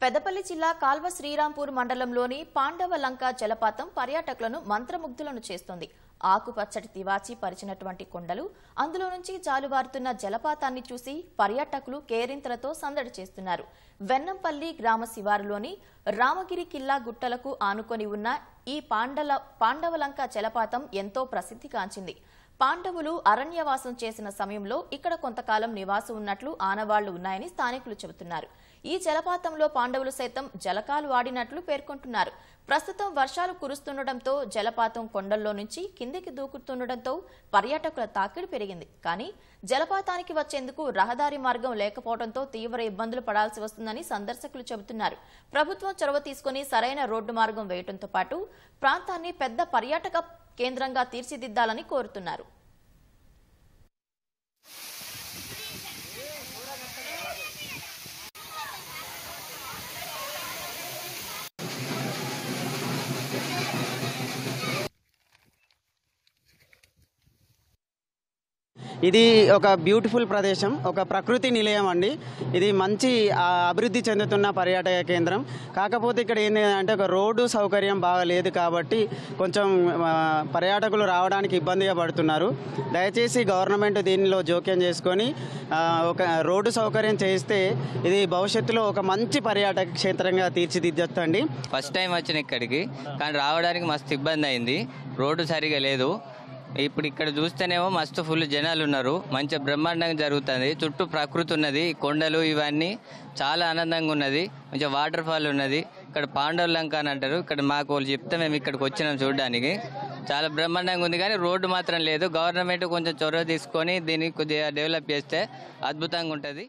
పెద్దపల్లి జిల్లా కాల్వ శ్రీరాంపూర్ మండలంలోని పాండవలంక జలపాతం పర్యాటకులను మంత్రముగ్ధులను చేస్తోంది. ఆకుపచ్చటి తివాచి పరిచినటువంటి కొండలు, అందులో నుంచి జాలువారుతున్న జలపాతాన్ని చూసి పర్యాటకులు కేరింతలతో సందడి చేస్తున్నారు. వెన్నంపల్లి గ్రామ శివారులోని రామగిరి కిల్లా గుట్టలకు ఆనుకొని ఉన్న ఈ పాండవలంక జలపాతం ఎంతో ప్రసిద్ధిగాంచింది. పాండవులు అరణ్యవాసం చేసిన సమయంలో ఇక్కడ కొంతకాలం నివాసం ఉన్నట్లు ఆనవాళ్లు ఉన్నాయని స్థానికులు చెబుతున్నారు. ఈ జలపాతంలో పాండవులు సైతం జలకాలు ఆడినట్లు పేర్కొంటున్నారు. ప్రస్తుతం వర్షాలు కురుస్తుండటంతో జలపాతం కొండల్లో నుంచి కిందికి దూకుతుండటంతో పర్యాటకుల తాకిడి పెరిగింది. కానీ జలపాతానికి వచ్చేందుకు రహదారి మార్గం లేకపోవడంతో తీవ్ర ఇబ్బందులు పడాల్సి వస్తుందని సందర్శకులు చెబుతున్నారు. ప్రభుత్వం చొరవ తీసుకుని సరైన రోడ్డు మార్గం వేయడంతో పాటు ప్రాంతాన్ని పెద్ద పర్యాటక కేంద్రంగా తీర్చిదిద్దాలని కోరుతున్నారు. ఇది ఒక బ్యూటిఫుల్ ప్రదేశం, ఒక ప్రకృతి నిలయం అండి. ఇది మంచి అభివృద్ధి చెందుతున్న పర్యాటక కేంద్రం. కాకపోతే ఇక్కడ ఏంటంటే ఒక రోడ్డు సౌకర్యం బాగా లేదు కాబట్టి కొంచెం పర్యాటకులు రావడానికి ఇబ్బందిగా పడుతున్నారు. దయచేసి గవర్నమెంట్ దీనిలో జోక్యం చేసుకొని ఒక రోడ్డు సౌకర్యం చేస్తే ఇది భవిష్యత్తులో ఒక మంచి పర్యాటక క్షేత్రంగా తీర్చిదిద్దొచ్చండి. ఫస్ట్ టైం వచ్చిన ఇక్కడికి, కానీ రావడానికి మస్తు ఇబ్బంది అయింది. రోడ్డు సరిగా లేదు. ఇప్పుడు ఇక్కడ చూస్తేనేమో మస్తు ఫుల్ జనాలు ఉన్నారు. మంచి బ్రహ్మాండంగా జరుగుతుంది. చుట్టూ ప్రకృతి ఉన్నది, కొండలు ఇవన్నీ చాలా ఆనందంగా ఉన్నది. మంచిగా వాటర్ ఫాల్ ఉన్నది. ఇక్కడ పాండవ లంక అని అంటారు. ఇక్కడ మాకు వాళ్ళు చెప్తే మేము ఇక్కడికి వచ్చినాం చూడడానికి. చాలా బ్రహ్మాండంగా ఉంది, కానీ రోడ్డు మాత్రం లేదు. గవర్నమెంట్ కొంచెం చొరవ తీసుకొని దీన్ని కొద్దిగా డెవలప్ చేస్తే అద్భుతంగా ఉంటుంది.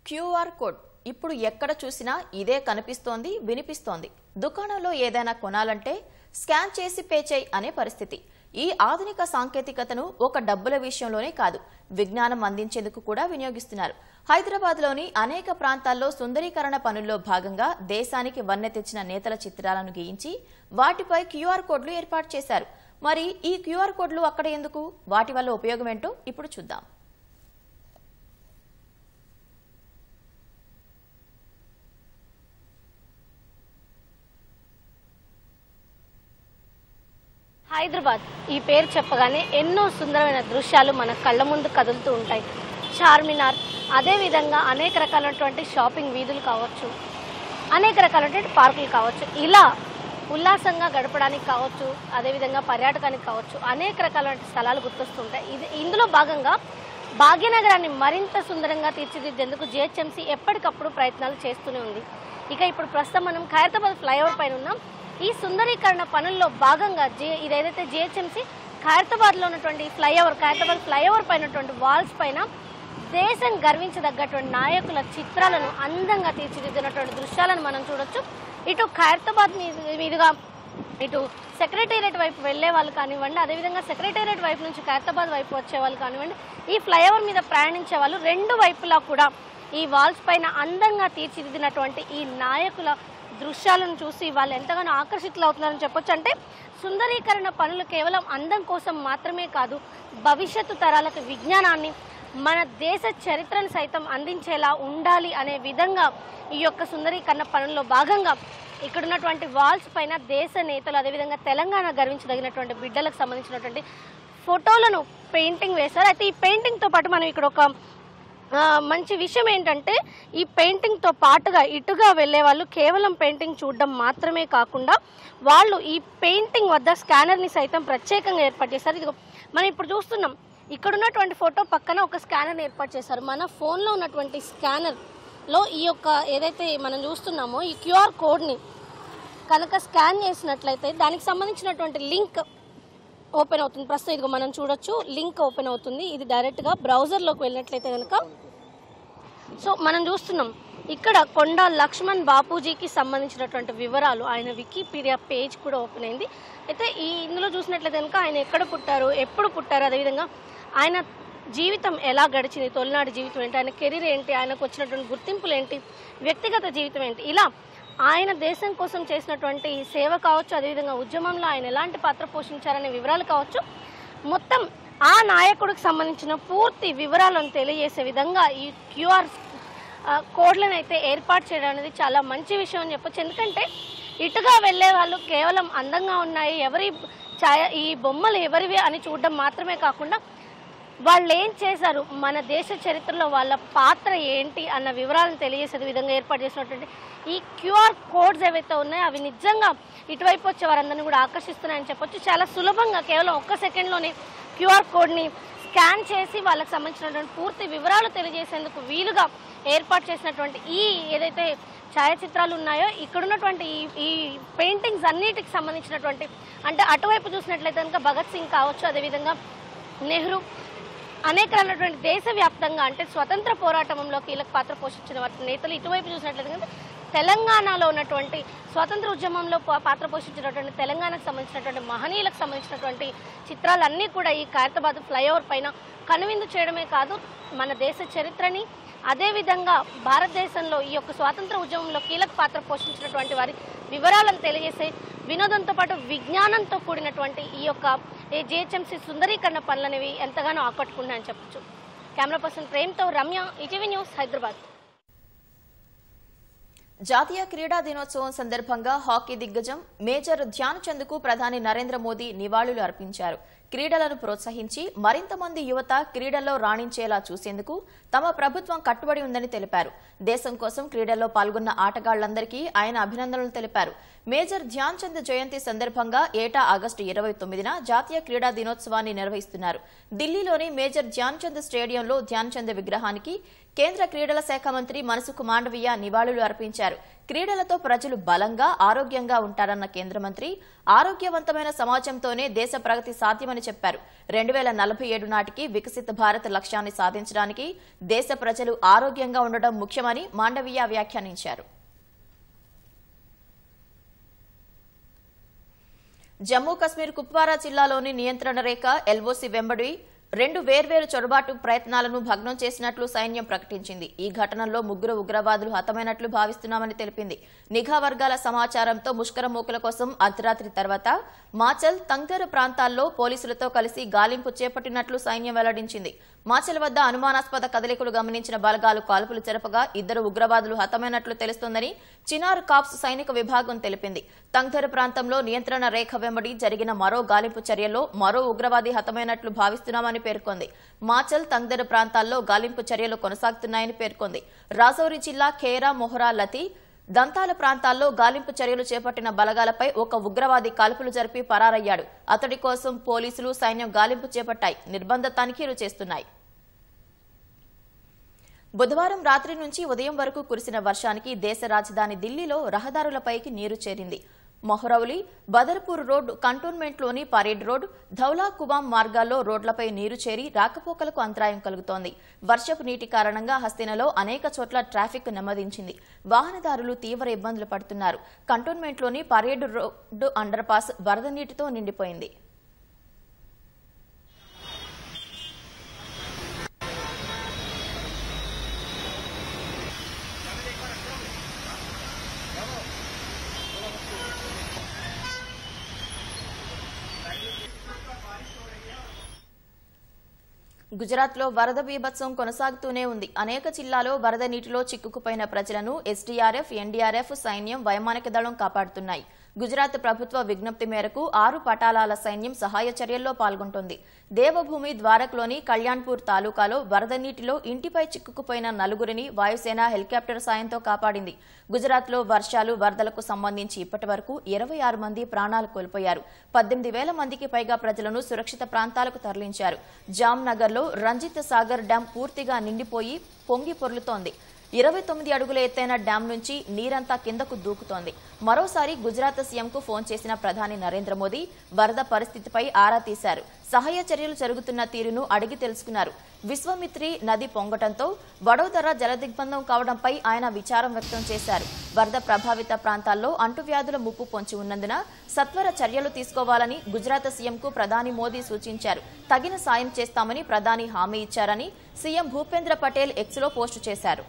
క్యూఆర్ కోడ్ ఇప్పుడు ఎక్కడ చూసినా ఇదే కనిపిస్తోంది, వినిపిస్తోంది. దుకాణంలో ఏదైనా కొనాలంటే స్కాన్ చేసి పే చేయి అనే పరిస్థితి. ఈ ఆధునిక సాంకేతికతను ఒక డబ్బుల విషయంలోనే కాదు, విజ్ఞానం అందించేందుకు కూడా వినియోగిస్తున్నారు. హైదరాబాద్లోని అనేక ప్రాంతాల్లో సుందరీకరణ పనుల్లో భాగంగా దేశానికి వన్నె తెచ్చిన నేతల చిత్రాలను గీయించి వాటిపై క్యూఆర్ కోడ్లు ఏర్పాటు చేశారు. మరి ఈ క్యూఆర్ కోడ్లు అక్కడ ఎందుకు, వాటి వల్ల ఉపయోగం ఏంటో ఇప్పుడు చూద్దాం. హైదరాబాద్ ఈ పేరు చెప్పగానే ఎన్నో సుందరమైన దృశ్యాలు మన కళ్ళ ముందు కదులుతూ ఉంటాయి. చార్మినార్, అదేవిధంగా అనేక రకాలైనటువంటి షాపింగ్ వీధులు కావచ్చు, అనేక రకాలైనటువంటి పార్కులు కావచ్చు, ఇలా ఉల్లాసంగా గడపడానికి కావచ్చు, అదేవిధంగా పర్యాటకానికి కావచ్చు, అనేక రకాలైన స్థలాలు గుర్తొస్తుంటాయి. ఇందులో భాగంగా భాగ్యనగరాన్ని మరింత సుందరంగా తీర్చిదిద్దేందుకు జిహెచ్ఎంసీ ఎప్పటికప్పుడు ప్రయత్నాలు చేస్తూనే ఉంది. ఇక ఇప్పుడు ప్రస్తుతం మనం ఖైరతాబాద్ ఫ్లైఓవర్ పైన ఉన్నాం. ఈ సుందరీకరణ పనుల్లో భాగంగా ఇదేదైతే జిహెచ్ఎంసీ ఖైరతాబాద్లో ఉన్నటువంటి ఖైరతాబాద్ ఫ్లైఓవర్ పైన వాల్స్ పైన దేశం గర్వించదగ్గటువంటి నాయకుల చిత్రాలను అందంగా తీర్చిదిద్దినటువంటి దృశ్యాలను మనం చూడొచ్చు. ఇటు ఖైరతాబాద్ మీదుగా ఇటు సెక్రటేరియట్ వైపు వెళ్లే వాళ్ళు కానివ్వండి, అదేవిధంగా సెక్రటేరియట్ వైపు నుంచి ఖైరతాబాద్ వైపు వచ్చే వాళ్ళు కానివ్వండి, ఈ ఫ్లైఓవర్ మీద ప్రయాణించే వాళ్ళు రెండు వైపులా కూడా ఈ వాల్స్ పైన అందంగా తీర్చిదిద్దినటువంటి ఈ నాయకుల దృశ్యాలను చూసి వాళ్ళు ఎంతగానో ఆకర్షితులు అవుతున్నారని చెప్పొచ్చు. అంటే సుందరీకరణ పనులు కేవలం అందం కోసం మాత్రమే కాదు, భవిష్యత్తు తరాలకు విజ్ఞానాన్ని, మన దేశ చరిత్రను సైతం అందించేలా ఉండాలి అనే విధంగా ఈ యొక్క సుందరీకరణ పనుల్లో భాగంగా ఇక్కడ ఉన్నటువంటి వాల్స్ పైన దేశ నేతలు, అదేవిధంగా తెలంగాణ గర్వించదగినటువంటి బిడ్డలకు సంబంధించినటువంటి ఫోటోలను పెయింటింగ్ వేశారు. అయితే ఈ పెయింటింగ్తో పాటు మనం ఇక్కడ ఒక మంచి విషయం ఏంటంటే, ఈ పెయింటింగ్తో పాటుగా ఇటుగా వెళ్ళే వాళ్ళు కేవలం పెయింటింగ్ చూడడం మాత్రమే కాకుండా వాళ్ళు ఈ పెయింటింగ్ వద్ద స్కానర్ని సైతం ప్రత్యేకంగా ఏర్పాటు చేశారు. ఇది మనం ఇప్పుడు చూస్తున్నాం, ఇక్కడ ఉన్నటువంటి ఫోటో పక్కన ఒక స్కానర్ని ఏర్పాటు చేశారు. మన ఫోన్లో ఉన్నటువంటి స్కానర్లో ఈ యొక్క ఏదైతే మనం చూస్తున్నామో ఈ క్యూఆర్ కోడ్ని కనుక స్కాన్ చేసినట్లయితే దానికి సంబంధించినటువంటి లింక్ ఓపెన్ అవుతుంది. ప్రస్తుతం ఇదిగో మనం చూడొచ్చు, లింక్ ఓపెన్ అవుతుంది. ఇది డైరెక్ట్గా బ్రౌజర్లోకి వెళ్ళినట్లయితే కనుక సో మనం చూస్తున్నాం ఇక్కడ కొండా లక్ష్మణ్ బాపూజీకి సంబంధించినటువంటి వివరాలు, ఆయన వికీపీడియా పేజ్ కూడా ఓపెన్ అయింది. అయితే ఇందులో చూసినట్లయితే కనుక ఆయన ఎక్కడ పుట్టారు, ఎప్పుడు పుట్టారు, అదేవిధంగా ఆయన జీవితం ఎలా గడిచింది, తొలినాటి జీవితం ఏంటి, ఆయన కెరీర్ ఏంటి, ఆయనకు వచ్చినటువంటి గుర్తింపులు ఏంటి, వ్యక్తిగత జీవితం ఏంటి, ఇలా ఆయన దేశం కోసం చేసినటువంటి సేవ కావచ్చు, అదేవిధంగా ఉద్యమంలో ఆయన ఎలాంటి పాత్ర పోషించారనే వివరాలు కావచ్చు, మొత్తం ఆ నాయకుడికి సంబంధించిన పూర్తి వివరాలను తెలియజేసే విధంగా ఈ క్యూఆర్ కోడ్లను అయితే ఏర్పాటు చేయడం అనేది చాలా మంచి విషయం అని చెప్పొచ్చు. ఎందుకంటే ఇటుగా వెళ్ళే వాళ్ళు కేవలం అందంగా ఉన్నాయి, ఈ బొమ్మలు ఎవరివి అని చూడడం మాత్రమే కాకుండా వాళ్ళు ఏం చేశారు, మన దేశ చరిత్రలో వాళ్ళ పాత్ర ఏంటి అన్న వివరాలను తెలియజేసే విధంగా ఏర్పాటు చేసినటువంటి ఈ క్యూఆర్ కోడ్స్ ఏవైతే ఉన్నాయో అవి నిజంగా ఇటువైపు వచ్చే వారందరినీ కూడా ఆకర్షిస్తున్నాయని చెప్పొచ్చు. చాలా సులభంగా కేవలం 1 సెకండ్లోనే క్యూఆర్ కోడ్ని స్కాన్ చేసి వాళ్ళకి సంబంధించినటువంటి పూర్తి వివరాలు తెలియజేసేందుకు వీలుగా ఏర్పాటు చేసినటువంటి ఈ ఏదైతే ఛాయాచిత్రాలు ఉన్నాయో ఇక్కడ ఉన్నటువంటి ఈ పెయింటింగ్స్ అన్నిటికి సంబంధించినటువంటి, అంటే అటువైపు చూసినట్లయితే కనుక భగత్ సింగ్ కావచ్చు, అదేవిధంగా నెహ్రూ, అనేక రకాలైనటువంటి దేశవ్యాప్తంగా అంటే స్వతంత్ర పోరాటంలో కీలక పాత్ర పోషించిన నేతలు. ఇటువైపు చూసినట్లయితే కనుక తెలంగాణలో ఉన్నటువంటి స్వాతంత్ర ఉద్యమంలో పాత్ర పోషించినటువంటి తెలంగాణకు సంబంధించినటువంటి మహనీయులకు సంబంధించినటువంటి చిత్రాలన్నీ కూడా ఈ ఖైరతాబాద్ ఫ్లైఓవర్ పైన కనువిందు చేయడమే కాదు, మన దేశ చరిత్రని, అదేవిధంగా భారతదేశంలో ఈ యొక్క స్వాతంత్ర ఉద్యమంలో కీలక పాత్ర పోషించినటువంటి వారి వివరాలను తెలియజేసే వినోదంతో పాటు విజ్ఞానంతో కూడినటువంటి ఈ యొక్క జిహెచ్ఎంసీ సుందరీకరణ పనులనేవి ఎంతగానో ఆకట్టుకున్నాయని చెప్పొచ్చు. కెమెరా పర్సన్ ప్రేమ్తో రమ్య, ఈటీవీ న్యూస్, హైదరాబాద్. జాతీయ క్రీడా దినోత్సవం సందర్భంగా హాకీ దిగ్గజం మేజర్ ధ్యాన్ చంద్ కు ప్రధాని నరేంద్ర మోదీ నివాళులు అర్పించారు. క్రీడలను ప్రోత్సహించి మరింత మంది యువత క్రీడల్లో రాణించేలా చూసేందుకు తమ ప్రభుత్వం కట్టుబడి ఉందని తెలిపారు. దేశం కోసం క్రీడల్లో పాల్గొన్న ఆటగాళ్లందరికీ ఆయన అభినందనలు తెలిపారు. మేజర్ ధ్యాన్ చంద్ జయంతి సందర్భంగా ఏటా ఆగస్టు 29న జాతీయ క్రీడా దినోత్సవాన్ని నిర్వహిస్తున్నారు. ఢిల్లీలోని మేజర్ ధ్యాన్ చంద్ స్టేడియంలో ధ్యాన్ చంద్ విగ్రహానికి కేంద్ర క్రీడల శాఖ మంత్రి మనసుఖ్ మాండవీయ నివాళులు అర్పించారు. క్రీడలతో ప్రజలు బలంగా, ఆరోగ్యంగా ఉంటారన్న కేంద్ర మంత్రి ఆరోగ్యవంతమైన సమాజంతోనే దేశ ప్రగతి సాధ్యమని చెప్పారు. 2047 నాటికి వికసిత భారత్ లక్ష్యాన్ని సాధించడానికి దేశ ప్రజలు ఆరోగ్యంగా ఉండడం ముఖ్యమని మాండవీయ వ్యాఖ్యానించారు. జమ్మూ కశ్మీర్ కుప్వారా జిల్లాలోని నియంత్రణ రేఖ ఎల్ఓసి వెంబడి 2 వేర్వేరు చొరబాటు ప్రయత్నాలను భగ్నం చేసినట్లు సైన్యం ప్రకటించింది. ఈ ఘటనలో 3 ఉగ్రవాదులు హతమైనట్లు భావిస్తున్నామని తెలిపింది. నిఘా వర్గాల సమాచారంతో ముష్కర మూకల కోసం అర్ధరాత్రి తర్వాత మాచల్, తంగ్దర్ ప్రాంతాల్లో పోలీసులతో కలిసి గాలింపు చేపట్టినట్లు సైన్యం వెల్లడించింది. మాచల్ వద్ద అనుమానాస్పద కదలికలు గమనించిన బలగాలు కాల్పులు జరపగా 2 ఉగ్రవాదులు హతమైనట్లు తెలుస్తోందని చినార్ కాప్స్ సైనిక విభాగం తెలిపింది. తంగ్దర్ ప్రాంతంలో నియంత్రణ రేఖ వెంబడి జరిగిన మరో గాలింపు చర్యలో మరో ఉగ్రవాది హతమైనట్లు భావిస్తున్నామని పేర్కొంది. మాచల్, తంగ్దర్ ప్రాంతాల్లో గాలింపు చర్యలు కొనసాగుతున్నాయని పేర్కొంది. రాజౌరి జిల్లా ఖేరా, మొహరా, లతి, దంతాల ప్రాంతాల్లో గాలింపు చర్యలు చేపట్టిన బలగాలపై ఒక ఉగ్రవాది కాల్పులు జరిపి పరారయ్యాడు. అతడి కోసం పోలీసులు, సైన్యం గాలింపు చేపట్టాయి. నిర్బంధ తనిఖీలు చేస్తున్నాయి. బుధవారం రాత్రి నుంచి ఉదయం వరకు కురిసిన వర్షానికి దేశ రాజధాని ఢిల్లీలో రహదారులపైకి నీరు చేరింది. మొహరౌలి, బదర్పూర్ రోడ్, కంటోన్మెంట్లోని పరేడ్ రోడ్, ధౌలా కుబాం మార్గాల్లో రోడ్లపై నీరు చేరి రాకపోకలకు అంతరాయం కలుగుతోంది. వర్షపు నీటి కారణంగా హస్తినలో అనేక చోట్ల ట్రాఫిక్ నెమ్మదించింది. వాహనదారులు తీవ్ర ఇబ్బందులు పడుతున్నారు. కంటోన్మెంట్లోని పరేడ్ రోడ్ అండర్ పాస్ వరద నీటితో నిండిపోయింది. గుజరాత్లో వరద బీభత్సం కొనసాగుతూనే ఉంది. అనేక జిల్లాలో వరద నీటిలో చిక్కుకుపోయిన ప్రజలను ఎస్డీఆర్ఎఫ్, ఎన్డీఆర్ఎఫ్, సైన్యం, వైమానిక దళం కాపాడుతున్నాయి. గుజరాత్ ప్రభుత్వ విజ్ఞప్తి మేరకు 6 పటాలాల సైన్యం సహాయ చర్యల్లో పాల్గొంటోంది. దేవభూమి ద్వారక్లోని కళ్యాణ్పూర్ తాలూకాలో వరద నీటిలో ఇంటిపై చిక్కుకుపోయిన 4గురిని వాయుసేన హెలికాప్టర్ సాయంతో కాపాడింది. గుజరాత్లో వర్షాలు, వరదలకు సంబంధించి ఇప్పటి వరకు 26 మంది ప్రాణాలు కోల్పోయారు. 18,000 మందికి పైగా ప్రజలను సురక్షిత ప్రాంతాలకు తరలించారు. జామ్నగర్లో రంజిత్ సాగర్ డ్యాం పూర్తిగా నిండిపోయి పొంగి పొర్లుతోంది. 29 అడుగుల ఎత్తైన డ్యాం నుంచి నీరంతా కిందకు దూకుతోంది. మరోసారి గుజరాత్ సీఎంకు ఫోన్ చేసిన ప్రధాని నరేంద్ర మోదీ వరద పరిస్థితిపై ఆరా తీశారు. సహాయ చర్యలు జరుగుతున్న తీరును అడిగి తెలుసుకున్నారు. విశ్వమిత్రి నది పొంగటంతో వడోదర జలదిగ్బంధం కావడంపై ఆయన విచారం వ్యక్తం చేశారు. వరద ప్రభావిత ప్రాంతాల్లో అంటువ్యాధుల ముప్పు పొంచి ఉన్నందున సత్వర చర్యలు తీసుకోవాలని గుజరాత్ సీఎంకు ప్రధాని మోదీ సూచించారు. తగిన సాయం చేస్తామని ప్రధాని హామీ ఇచ్చారని సీఎం భూపేంద్ర పటేల్ ఎక్స్లో పోస్టు చేశారు.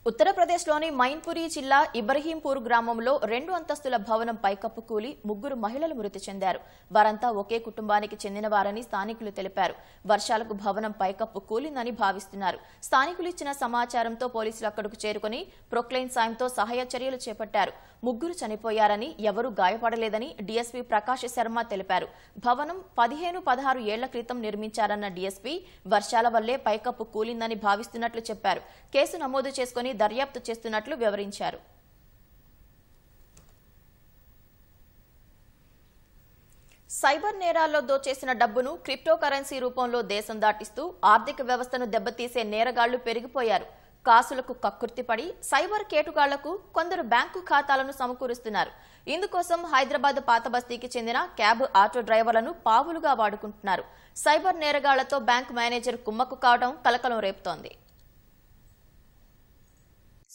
ఉత్తరప్రదేశ్లోని మైన్పురి జిల్లా ఇబ్రహీంపూర్ గ్రామంలో 2 అంతస్తుల భవనం పైకప్పు కూలి 3 మహిళలు మృతి చెందారు. వారంతా ఒకే కుటుంబానికి చెందినవారని స్థానికులు తెలిపారు. వర్షాలకు భవనం పైకప్పు కూలిందని భావిస్తున్నారు. స్థానికులు ఇచ్చిన సమాచారంతో పోలీసులు అక్కడకు చేరుకుని ప్రొక్లైన్ సాయంతో సహాయ చర్యలు చేపట్టారు. 3 చనిపోయారని, ఎవరూ గాయపడలేదని డీఎస్పీ ప్రకాష్ శర్మ తెలిపారు. భవనం 15-16 ఏళ్ల క్రితం నిర్మించారన్న డీఎస్పీ వర్షాల వల్లే పైకప్పు కూలిందని భావిస్తున్నట్లు చెప్పారు. కేసు నమోదు చేసుకుని దర్యాప్తు చేస్తున్నట్లు వివరించారు. సైబర్ నేరాల్లో దోచేసిన డబ్బును క్రిప్టో కరెన్సీ రూపంలో దేశం దాటిస్తూ ఆర్థిక వ్యవస్థను దెబ్బతీసే నేరగాళ్లు పెరిగిపోయారు. కాసులకు కక్కుర్తిపడి సైబర్ కేటుగాళ్లకు కొందరు బ్యాంకు ఖాతాలను సమకూరుస్తున్నారు. ఇందుకోసం హైదరాబాద్ పాత బస్తీకి చెందిన క్యాబ్, ఆటో డ్రైవర్లను పావులుగా వాడుకుంటున్నారు. సైబర్ నేరగాళ్లతో బ్యాంకు మేనేజర్ కుమ్మక్కు కావడం కలకలం రేపుతోంది.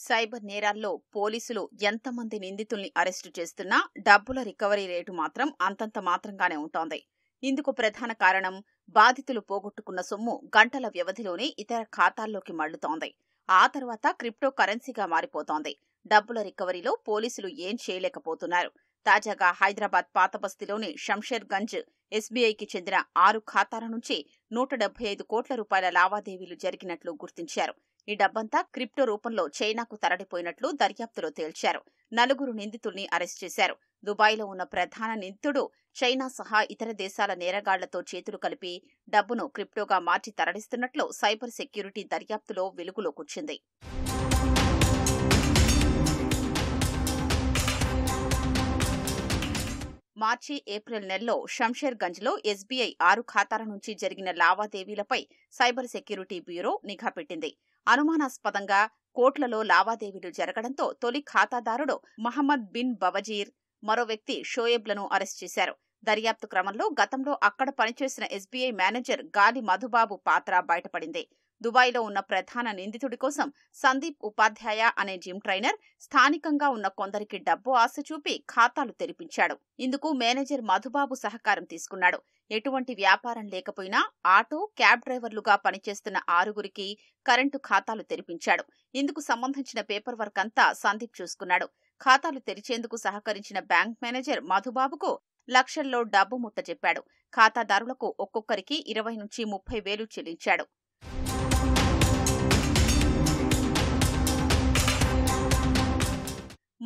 సైబర్ నేరాల్లో పోలీసులు ఎంతమంది నిందితుల్ని అరెస్టు చేస్తున్నా డబ్బుల రికవరీ రేటు మాత్రం అంతంత మాత్రంగానే ఉంటోంది. ఇందుకు ప్రధాన కారణం బాధితులు పోగొట్టుకున్న సొమ్ము గంటల వ్యవధిలోనే ఇతర ఖాతాల్లోకి మళ్లుతోంది. ఆ తర్వాత క్రిప్టో కరెన్సీగా మారిపోతోంది. డబ్బుల రికవరీలో పోలీసులు ఏం చేయలేకపోతున్నారు. తాజాగా హైదరాబాద్ పాతబస్తీలోని శంషేర్గంజ్ ఎస్బీఐకి చెందిన 6 ఖాతాల నుంచి 175 కోట్ల రూపాయల లావాదేవీలు జరిగినట్లు గుర్తించారు. ఈ డబ్బంతా క్రిప్టో రూపంలో చైనాకు తరలిపోయినట్లు దర్యాప్తులో తేల్చారు. 4 నిందితుల్ని అరెస్ట్ చేశారు. దుబాయ్లో ఉన్న ప్రధాన నిందితుడు చైనా సహా ఇతర దేశాల నేరగాళ్లతో చేతులు కలిపి డబ్బును క్రిప్టోగా మార్చి తరలిస్తున్నట్లు సైబర్ సెక్యూరిటీ దర్యాప్తులో వెలుగులోకొచ్చింది. మార్చి, ఏప్రిల్ నెలలో శంషేర్గంజ్లో ఎస్బీఐ 6 ఖాతాల నుంచి జరిగిన లావాదేవీలపై సైబర్ సెక్యూరిటీ బ్యూరో నిఘా పెట్టింది. అనుమానాస్పదంగా కోట్లలో లావాదేవీలు జరగడంతో తొలి ఖాతాదారుడు మహమ్మద్ బిన్ బవజీర్, మరో వ్యక్తి షోయబ్లను అరెస్ట్ చేశారు. దర్యాప్తు క్రమంలో గతంలో అక్కడ పనిచేసిన ఎస్బీఐ మేనేజర్ గాలి మధుబాబు పాత్ర బయటపడింది. దుబాయ్లో ఉన్న ప్రధాన నిందితుడి కోసం సందీప్ ఉపాధ్యాయ అనే జిమ్ ట్రైనర్ స్థానికంగా ఉన్న కొందరికి డబ్బు ఆశ చూపి ఖాతాలు తెరిపించాడు. ఇందుకు మేనేజర్ మధుబాబు సహకారం తీసుకున్నాడు. ఎటువంటి వ్యాపారం లేకపోయినా ఆటో, క్యాబ్ డ్రైవర్లుగా పనిచేస్తున్న 6గురికి కరెంటు ఖాతాలు తెరిపించాడు. ఇందుకు సంబంధించిన పేపర్ వర్క్ అంతా సందీప్ చూసుకున్నాడు. ఖాతాలు తెరిచేందుకు సహకరించిన బ్యాంక్ మేనేజర్ మధుబాబుకు లక్షల్లో డబ్బు ముట్ట చెప్పాడు. ఖాతాదారులకు ఒక్కొక్కరికి 20 నుంచి 30 వేలు చెల్లించాడు.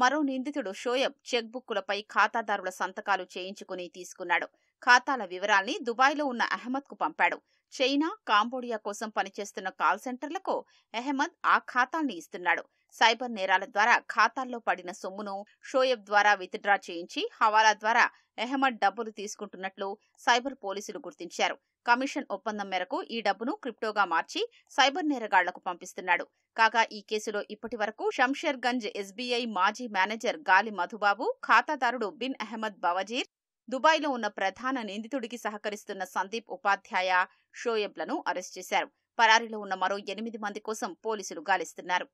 మరో నిందితుడు షోయబ్ చెక్ బుక్కులపై ఖాతాదారుల సంతకాలు చేయించుకుని తీసుకున్నాడు. ఖాతాల వివరాల్ని దుబాయ్లో ఉన్న అహ్మద్కు పంపాడు. చైనా, కాంబోడియా కోసం పనిచేస్తున్న కాల్ సెంటర్లకు అహ్మద్ ఆ ఖాతాల్ని ఇస్తున్నాడు. సైబర్ నేరాల ద్వారా ఖాతాల్లో పడిన సొమ్మును షోయబ్ ద్వారా విత్డ్రా చేయించి హవాలా ద్వారా అహ్మద్ డబ్బులు తీసుకుంటున్నట్లు సైబర్ పోలీసులు గుర్తించారు. కమిషన్ ఒప్పందం మేరకు ఈ డబ్బును క్రిప్టోగా మార్చి సైబర్ నేరగాళ్లకు పంపిస్తున్నాడు. కాగా ఈ కేసులో ఇప్పటివరకు శంషేర్గంజ్ ఎస్బీఐ మాజీ మేనేజర్ గాలి మధుబాబు, ఖాతాదారుడు బిన్ అహ్మద్ బవజీర్, దుబాయ్లో ఉన్న ప్రధాన నిందితుడికి సహకరిస్తున్న సందీప్ ఉపాధ్యాయ, షోయబ్లను అరెస్ట్ చేశారు. పరారీలో ఉన్న మరో 8 మంది కోసం పోలీసులు గాలిస్తున్నారు.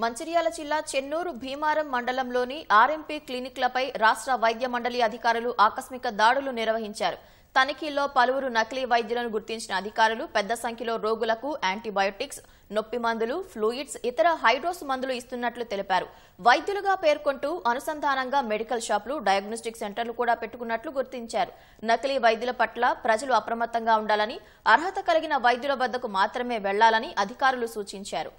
మంచిర్యాల జిల్లా చెన్నూరు భీమారం మండలంలోని ఆర్ఎంపీ క్లినిక్లపై రాష్ట్ర వైద్య మండలి అధికారులు ఆకస్మిక దాడులు నిర్వహించారు. తనిఖీల్లో పలువురు నకిలీ వైద్యులను గుర్తించిన అధికారులు పెద్ద సంఖ్యలో రోగులకు యాంటీబయోటిక్స్, నొప్పి మందులు, ఫ్లూయిడ్స్, ఇతర హైడ్రోస్ మందులు ఇస్తున్నట్లు తెలిపారు. వైద్యులుగా పేర్కొంటూ అనుసంధానంగా మెడికల్ షాపులు, డయాగ్నోస్టిక్ సెంటర్లు కూడా పెట్టుకున్నట్లు గుర్తించారు. నకిలీ వైద్యుల పట్ల ప్రజలు అప్రమత్తంగా ఉండాలని, అర్హత కలిగిన వైద్యుల వద్దకు మాత్రమే వెళ్లాలని అధికారులు సూచించారు.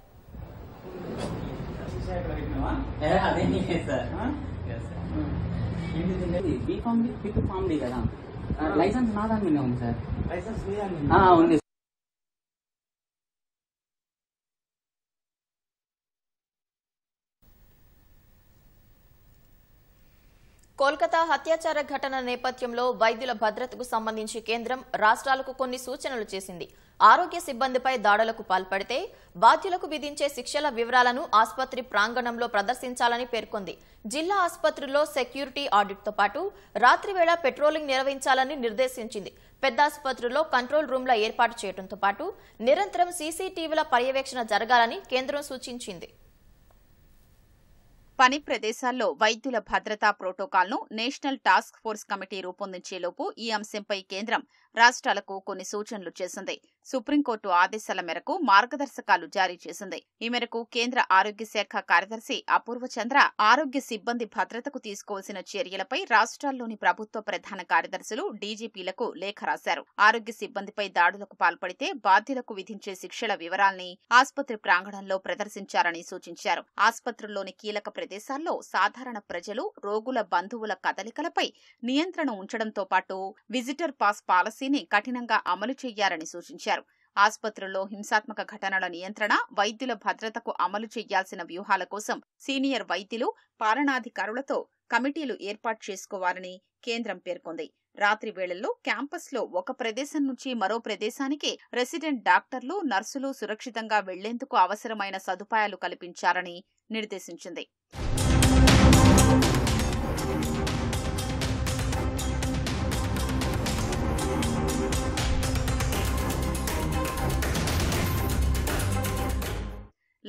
లైసెన్స్ నా దాని మీద ఉంది సార్. ఉంది. కోల్కతా హత్యాచార ఘటన నేపథ్యంలో వైద్యుల భద్రతకు సంబంధించి కేంద్రం రాష్ట్రాలకు కొన్ని సూచనలు చేసింది. ఆరోగ్య సిబ్బందిపై దాడులకు పాల్పడితే బాధ్యులకు విధించే శిక్షల వివరాలను ఆసుపత్రి ప్రాంగణంలో ప్రదర్శించాలని పేర్కొంది. జిల్లా ఆసుపత్రుల్లో సెక్యూరిటీ ఆడిట్తో పాటు రాత్రివేళ పెట్రోలింగ్ నిర్వహించాలని నిర్దేశించింది. పెద్ద ఆసుపత్రుల్లో కంట్రోల్ రూమ్ల ఏర్పాటు చేయడంతో పాటు నిరంతరం సీసీటీవీల పర్యవేక్షణ జరగాలని కేంద్రం సూచించింది. పని ప్రదేశాల్లో వైద్యుల భద్రతా ప్రోటోకాల్ను నేషనల్ టాస్క్ ఫోర్స్ కమిటీ రూపొందించేలోపు ఈ అంశంపై కేంద్రం రాష్ట్రాలకు కొన్ని సూచనలు చేసింది. సుప్రీంకోర్టు ఆదేశాల మేరకు మార్గదర్శకాలు జారీ చేసింది. ఈ మేరకు కేంద్ర ఆరోగ్య శాఖ కార్యదర్శి అపూర్వ చంద్ర ఆరోగ్య సిబ్బంది భద్రతకు తీసుకోవాల్సిన చర్యలపై రాష్ట్రాల్లోని ప్రభుత్వ ప్రధాన కార్యదర్శులు, డీజీపీలకు లేఖ రాశారు. ఆరోగ్య సిబ్బందిపై దాడులకు పాల్పడితే బాధ్యులకు విధించే శిక్షల వివరాల్ని ఆసుపత్రి ప్రాంగణంలో ప్రదర్శించాలని సూచించారు. ఆసుపత్రుల్లోని కీలక ప్రదేశాల్లో సాధారణ ప్రజలు, రోగుల బంధువుల కదలికలపై నియంత్రణ ఉంచడంతో పాటు విజిటర్ పాస్ పాలసీని కఠినంగా అమలు చేయాలని సూచించారు. ఆసుపత్రుల్లో హింసాత్మక ఘటనల నియంత్రణ, వైద్యుల భద్రతకు అమలు చేయాల్సిన వ్యూహాల కోసం సీనియర్ వైద్యులు, పాలనాధికారులతో కమిటీలు ఏర్పాటు చేసుకోవాలని కేంద్రం పేర్కొంది. రాత్రి వేళల్లో క్యాంపస్లో ఒక ప్రదేశం నుంచి మరో ప్రదేశానికి రెసిడెంట్ డాక్టర్లు, నర్సులు సురక్షితంగా వెళ్లేందుకు అవసరమైన సదుపాయాలు కల్పించాలని నిర్దేశించింది.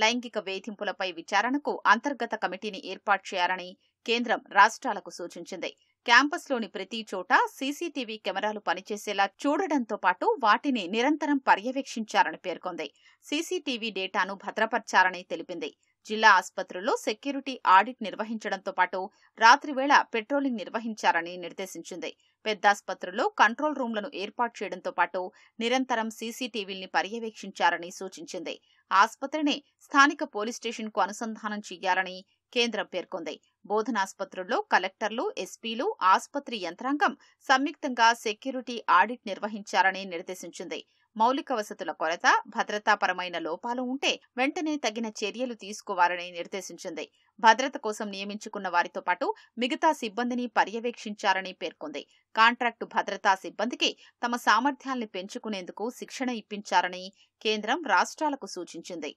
లైంగిక వేధింపులపై విచారణకు అంతర్గత కమిటీని ఏర్పాటు చేయాలని కేంద్రం రాష్ట్రాలకు సూచించింది. క్యాంపస్లోని ప్రతి చోట సీసీటీవీ కెమెరాలు పనిచేసేలా చూడడంతో పాటు వాటిని నిరంతరం పర్యవేక్షించాలని పేర్కొంది. సీసీటీవీ డేటాను భద్రపర్చాలని తెలిపింది. జిల్లా ఆసుపత్రుల్లో సెక్యూరిటీ ఆడిట్ నిర్వహించడంతో పాటు రాత్రివేళ పెట్రోలింగ్ నిర్వహించాలని నిర్దేశించింది. పెద్దాసుపత్రుల్లో కంట్రోల్ రూమ్లను ఏర్పాటు చేయడంతో పాటు నిరంతరం సీసీటీవీల్ని పర్యవేక్షించాలని సూచించింది. ఆసుపత్రిని స్థానిక పోలీస్ స్టేషన్కు అనుసంధానం చేయాలని కేంద్రం పేర్కొంది. బోధనాసుపత్రుల్లో కలెక్టర్లు, ఎస్పీలు, ఆసుపత్రి యంత్రాంగం సంయుక్తంగా సెక్యూరిటీ ఆడిట్ నిర్వహించాలని నిర్దేశించింది. మౌలిక వసతుల కొరత, భద్రతాపరమైన లోపాలు ఉంటే వెంటనే తగిన చర్యలు తీసుకోవాలని నిర్దేశించింది. భద్రత కోసం నియమించుకున్న వారితో పాటు మిగతా సిబ్బందిని పర్యవేక్షించాలని పేర్కొంది. కాంట్రాక్టు భద్రతా సిబ్బందికి తమ సామర్థ్యాల్ని పెంచుకునేందుకు శిక్షణ ఇప్పించాలని కేంద్రం రాష్ట్రాలకు సూచించింది.